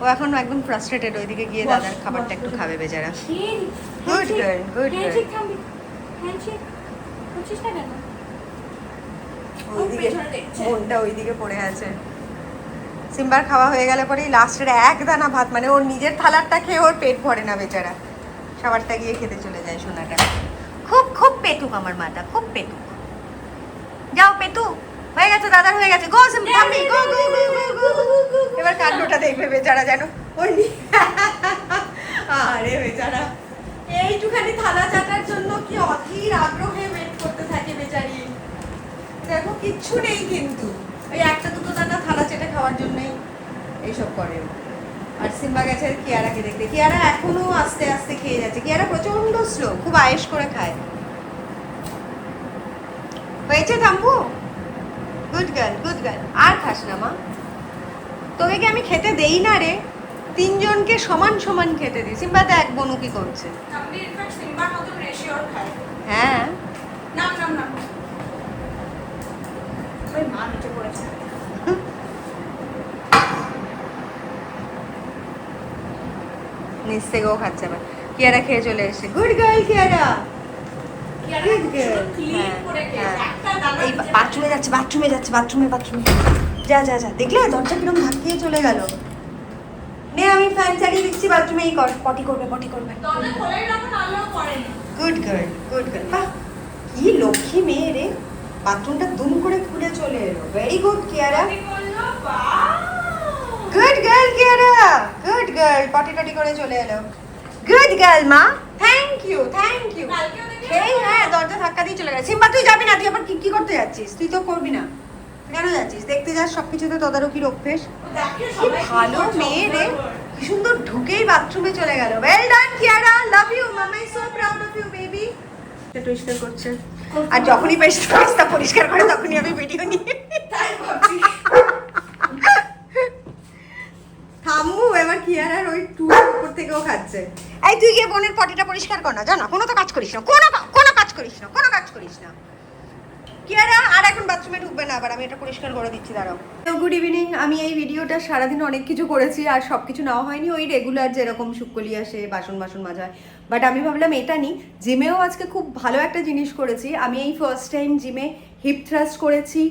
ও এখন একদম ফ্রাস্ট্রেটেড, ওইদিকে গিয়ে দাদার খাবারটা একটু খাবে বেচারা। Good girl, good girl. Handshake, Thambi. Handshake. করছিস না কেন? ওইদিকে পেছনে দেখছে। মনটা ওইদিকে পড়ে আছে। সিম্বার খাওয়া হয়ে গেলে পরেই লাস্টের 1 দানা ভাত, মানে ওর নিজের থালারটা খেয়ে ওর পেট ভরে না বেচারা, সবারটা গিয়ে খেতে চলে যায় সোনাটা। খুব খুব পেটুক আমার মাটা, খুব পেটুক। যাও পেটু, হয়ে গেছে দাদার, হয়ে গেছে। গো সিম্বা, গো গো গো গো। এবার কাণ্ডটা দেখবে বেচারা যেন ওই আরে বেচারা এইটুখানি থালা চাটার জন্য কি অধীর আগ্রহে ওয়েট করতে থাকে বেচারি। দেখো কিচ্ছু নেই, কিন্তু ওই 1-2 দানা থালা চেটে খাওয়ার জন্যই এইসব করে ও। আর সিম্বা গেছে কিয়ারাকে দেখতে, কিয়ারা এখনো আস্তে আস্তে খেয়ে যাচ্ছে, কিয়ারা প্রচন্ড স্লো, খুব আয়েশ করে খায়। হয়েছে থাম্বু, গুড গার্ল গুড গার্ল। আর খাস না মা, তোকে কি আমি খেতে দেই না রে? 3 জনকে সমান সমান খেতে দিই। সিম্বা দেখ বনু কি করছে। থাম্বি ইনফ্যাক্ট সিম্বার মতন রেশিওর খায়। হ্যাঁ নাম নাম নাম। ওই মা নিচে পড়েছে। নিচ থেকেও খাচ্ছে আবার। কিয়ারা খেয়ে চলে এসেছে, good girl Kiara. Kiara Good খুব girl. ক্লিন হ্যাঁ, করে খেয়েছে। হ্যাঁ। একটা দানা এই নিচে বাথরুমে যাচ্ছে, বাথরুমে যাচ্ছে, বাথরুমে বাথরুমে। যা যা যা, দেখলে দরজা কিরম ধাক্কিয়ে চলে গেল। নে আমি ফ্যান চালিয়ে দিচ্ছি, বাথরুমেই কর, পটি করবে পটি করবে। দরজা খোলাই রাখো, নাহলেও করেনি। Good girl good girl. বাহ, কি লক্ষ্মী মেয়ে রে, বাথরুমটা দুম করে খুলে চলে এলো। ভেরি গুড কিয়ারা, কি করলো? বাহ! Good girl Kiara, good girl. Potty টটি করে চলে এলো। গুড গার্ল মা, থ্যাংক ইউ থ্যাংক ইউ। কালকেও দেখি এই হ্যাঁ, দরজা ধাক্কা দিয়ে চলে গেছে। সিম্বা তুই যাবি না, তুই আবার কি কি করতে যাচ্ছিস? তুই তো করবি না, কেন যাচ্ছিস? দেখতে যাস, সবকিছুতে তদারকির অভ্যেস। ও দেখে কি সবাই ভালো মেয়ে রে, কি সুন্দর ঢুকেই বাথরুমে চলে গেল। Well done Kiara, love you mama, I so proud of you baby. এটা পরিষ্কার করছে, আর যখনই পেস্তা পরিষ্কার করে তখনই আমি ভিডিও নিয়ে তাই ভাবছি। থাম্বু। এবার কিয়ারার ওই টুলের উপর থেকেও খাচ্ছে। এই তুই গিয়ে বোনের পটিটা পরিষ্কার কর না, জানা কোনো তো কাজ করিস না, কোনো কাজ করিস না, কোনো কাজ করিস না। কিয়ারা আর এখন বাথরুমে ঢুকবে না, আবার আমি এটা পরিষ্কার করে দিচ্ছি, দাঁড়াও। তো গুড ইভিনিং। আমি এই ভিডিওটা সারাদিন অনেক কিছু করেছি আর সব কিছু নেওয়া হয়নি, ওই রেগুলার যেরকম শুক্কলি আসে, বাসন মাজা হয়। বাট আমি ভাবলাম এটা নিই। জিমেও আজকে খুব ভালো একটা জিনিস করেছি। আমি এই ফার্স্ট টাইম জিমে হিপ থ্রাস্ট করেছি,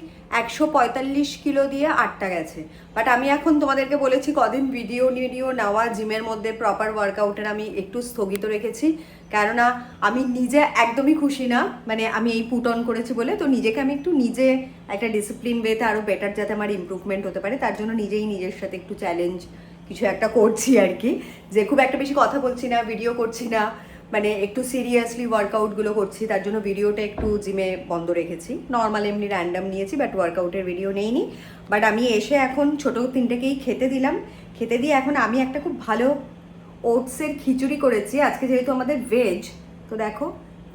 145 কিলো দিয়ে 8টা গেছে। বাট আমি এখন তোমাদেরকে বলেছি কদিন ভিডিও নেওয়া জিমের মধ্যে প্রপার ওয়ার্কআউটের আমি একটু স্থগিত রেখেছি, কেননা আমি নিজে একদমই খুশি না, মানে আমি এই পুট অন করেছি বলে। তো নিজেকে আমি একটু নিজে একটা ডিসিপ্লিন ওয়েতে আরও বেটার যাতে আমার ইমপ্রুভমেন্ট হতে পারে, তার জন্য নিজেই নিজের সাথে একটু চ্যালেঞ্জ কিছু একটা করছি আর কি। যে খুব একটা বেশি কথা বলছি না, ভিডিও করছি না, মানে একটু সিরিয়াসলি ওয়ার্কআউটগুলো করছি। তার জন্য ভিডিওটা একটু জিমে বন্ধ রেখেছি। নর্মাল এমনি র্যান্ডাম নিয়েছি, বাট ওয়ার্কআউটের ভিডিও নেইনি। বাট আমি এসে এখন ছোটো তিনটেকেই খেতে দিলাম। খেতে দিয়ে এখন আমি একটা খুব ভালো ওটসের খিচুড়ি করেছি আজকে, যেহেতু আমাদের ভেজ। তো দেখো,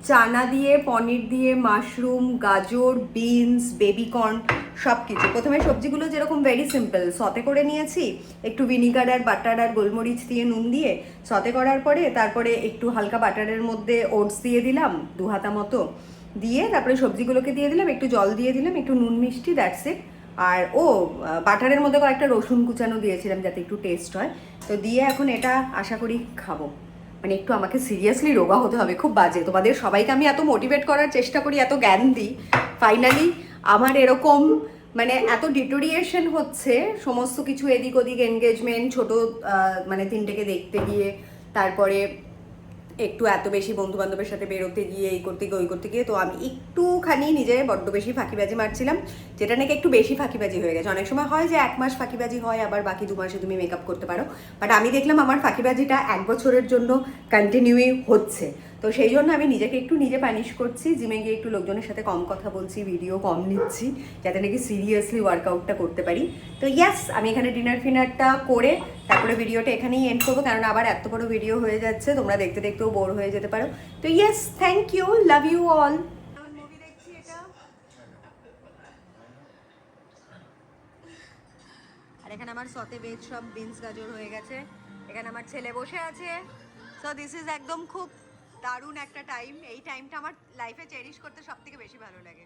চানা দিয়ে, পনির দিয়ে, মাশরুম, গাজর, বিনস, বেবিকর্ন সব কিছু। প্রথমে সবজিগুলো যেরকম ভেরি সিম্পল সতে করে নিয়েছি, একটু ভিনিগার আর বাটার আর গোলমরিচ দিয়ে, নুন দিয়ে সতে করার পরে তারপরে একটু হালকা বাটারের মধ্যে ওটস দিয়ে দিলাম 2 হাতা মতো, দিয়ে তারপরে সবজিগুলোকে দিয়ে দিলাম, একটু জল দিয়ে দিলাম, একটু নুন মিষ্টি, দ্যাটস ইট। আর বাটারের মধ্যে কয়েকটা রসুন কুচানো দিয়েছিলাম যাতে একটু টেস্ট হয়। তো দিয়ে এখন এটা আশা করি খাবো। মানে একটু আমাকে সিরিয়াসলি রোগা হতে হবে, খুব বাজে। তোমাদের সবাইকে আমি এত মোটিভেট করার চেষ্টা করি, এত জ্ঞান দিই, ফাইনালি আমার এরকম মানে এত ডিটোরিয়েশন হচ্ছে সমস্ত কিছু, এদিক ওদিক এনগেজমেন্ট, ছোট মানে তিনটেকে দেখতে গিয়ে, তারপরে একটু এত বেশি বন্ধু বান্ধবের সাথে বেরোতে গিয়ে, এই করতে গিয়ে ওই করতে গিয়ে, তো আমি একটুখানি নিজে বড্ড বেশি ফাঁকিবাজি মারছিলাম, যেটা নাকি একটু বেশি ফাঁকিবাজি হয়ে গেছে। অনেক সময় হয় যে 1 মাস ফাঁকিবাজি হয়, আবার বাকি 2 মাসে তুমি মেকআপ করতে পারো। বাট আমি দেখলাম আমার ফাঁকিবাজিটা 1 বছরের জন্য কন্টিনিউই হচ্ছে। তো সেই জন্য আমি নিজেকে একটু নিজে পানিশ করছি। জিমে গিয়ে একটু লোকজনের সাথে কম কথা বলছি, ভিডিও কম নিচ্ছি, যাতে নাকি সিরিয়াসলি ওয়ার্কআউটটা করতে পারি। তো ইয়াস, আমি এখানে ডিনার ফিনারটা করে তারপরে ভিডিওটা এখানেই এন্ড করবো, কারণ আবার এত বড় ভিডিও হয়ে যাচ্ছে, তোমরা দেখতে দেখতেও বোর হয়ে যেতে পারো। তো yes, thank you, love you all. Movie দেখছি এটা, আর এখানে আমার সতে ভেজ সব বিনস গাজর হয়ে গেছে। এখানে আমার ছেলে বসে আছে। সো দিস ইজ একদম খুব দারুণ একটা টাইম। এই টাইমটা আমার লাইফে চেরিশ করতে সব থেকে বেশি ভালো লাগে।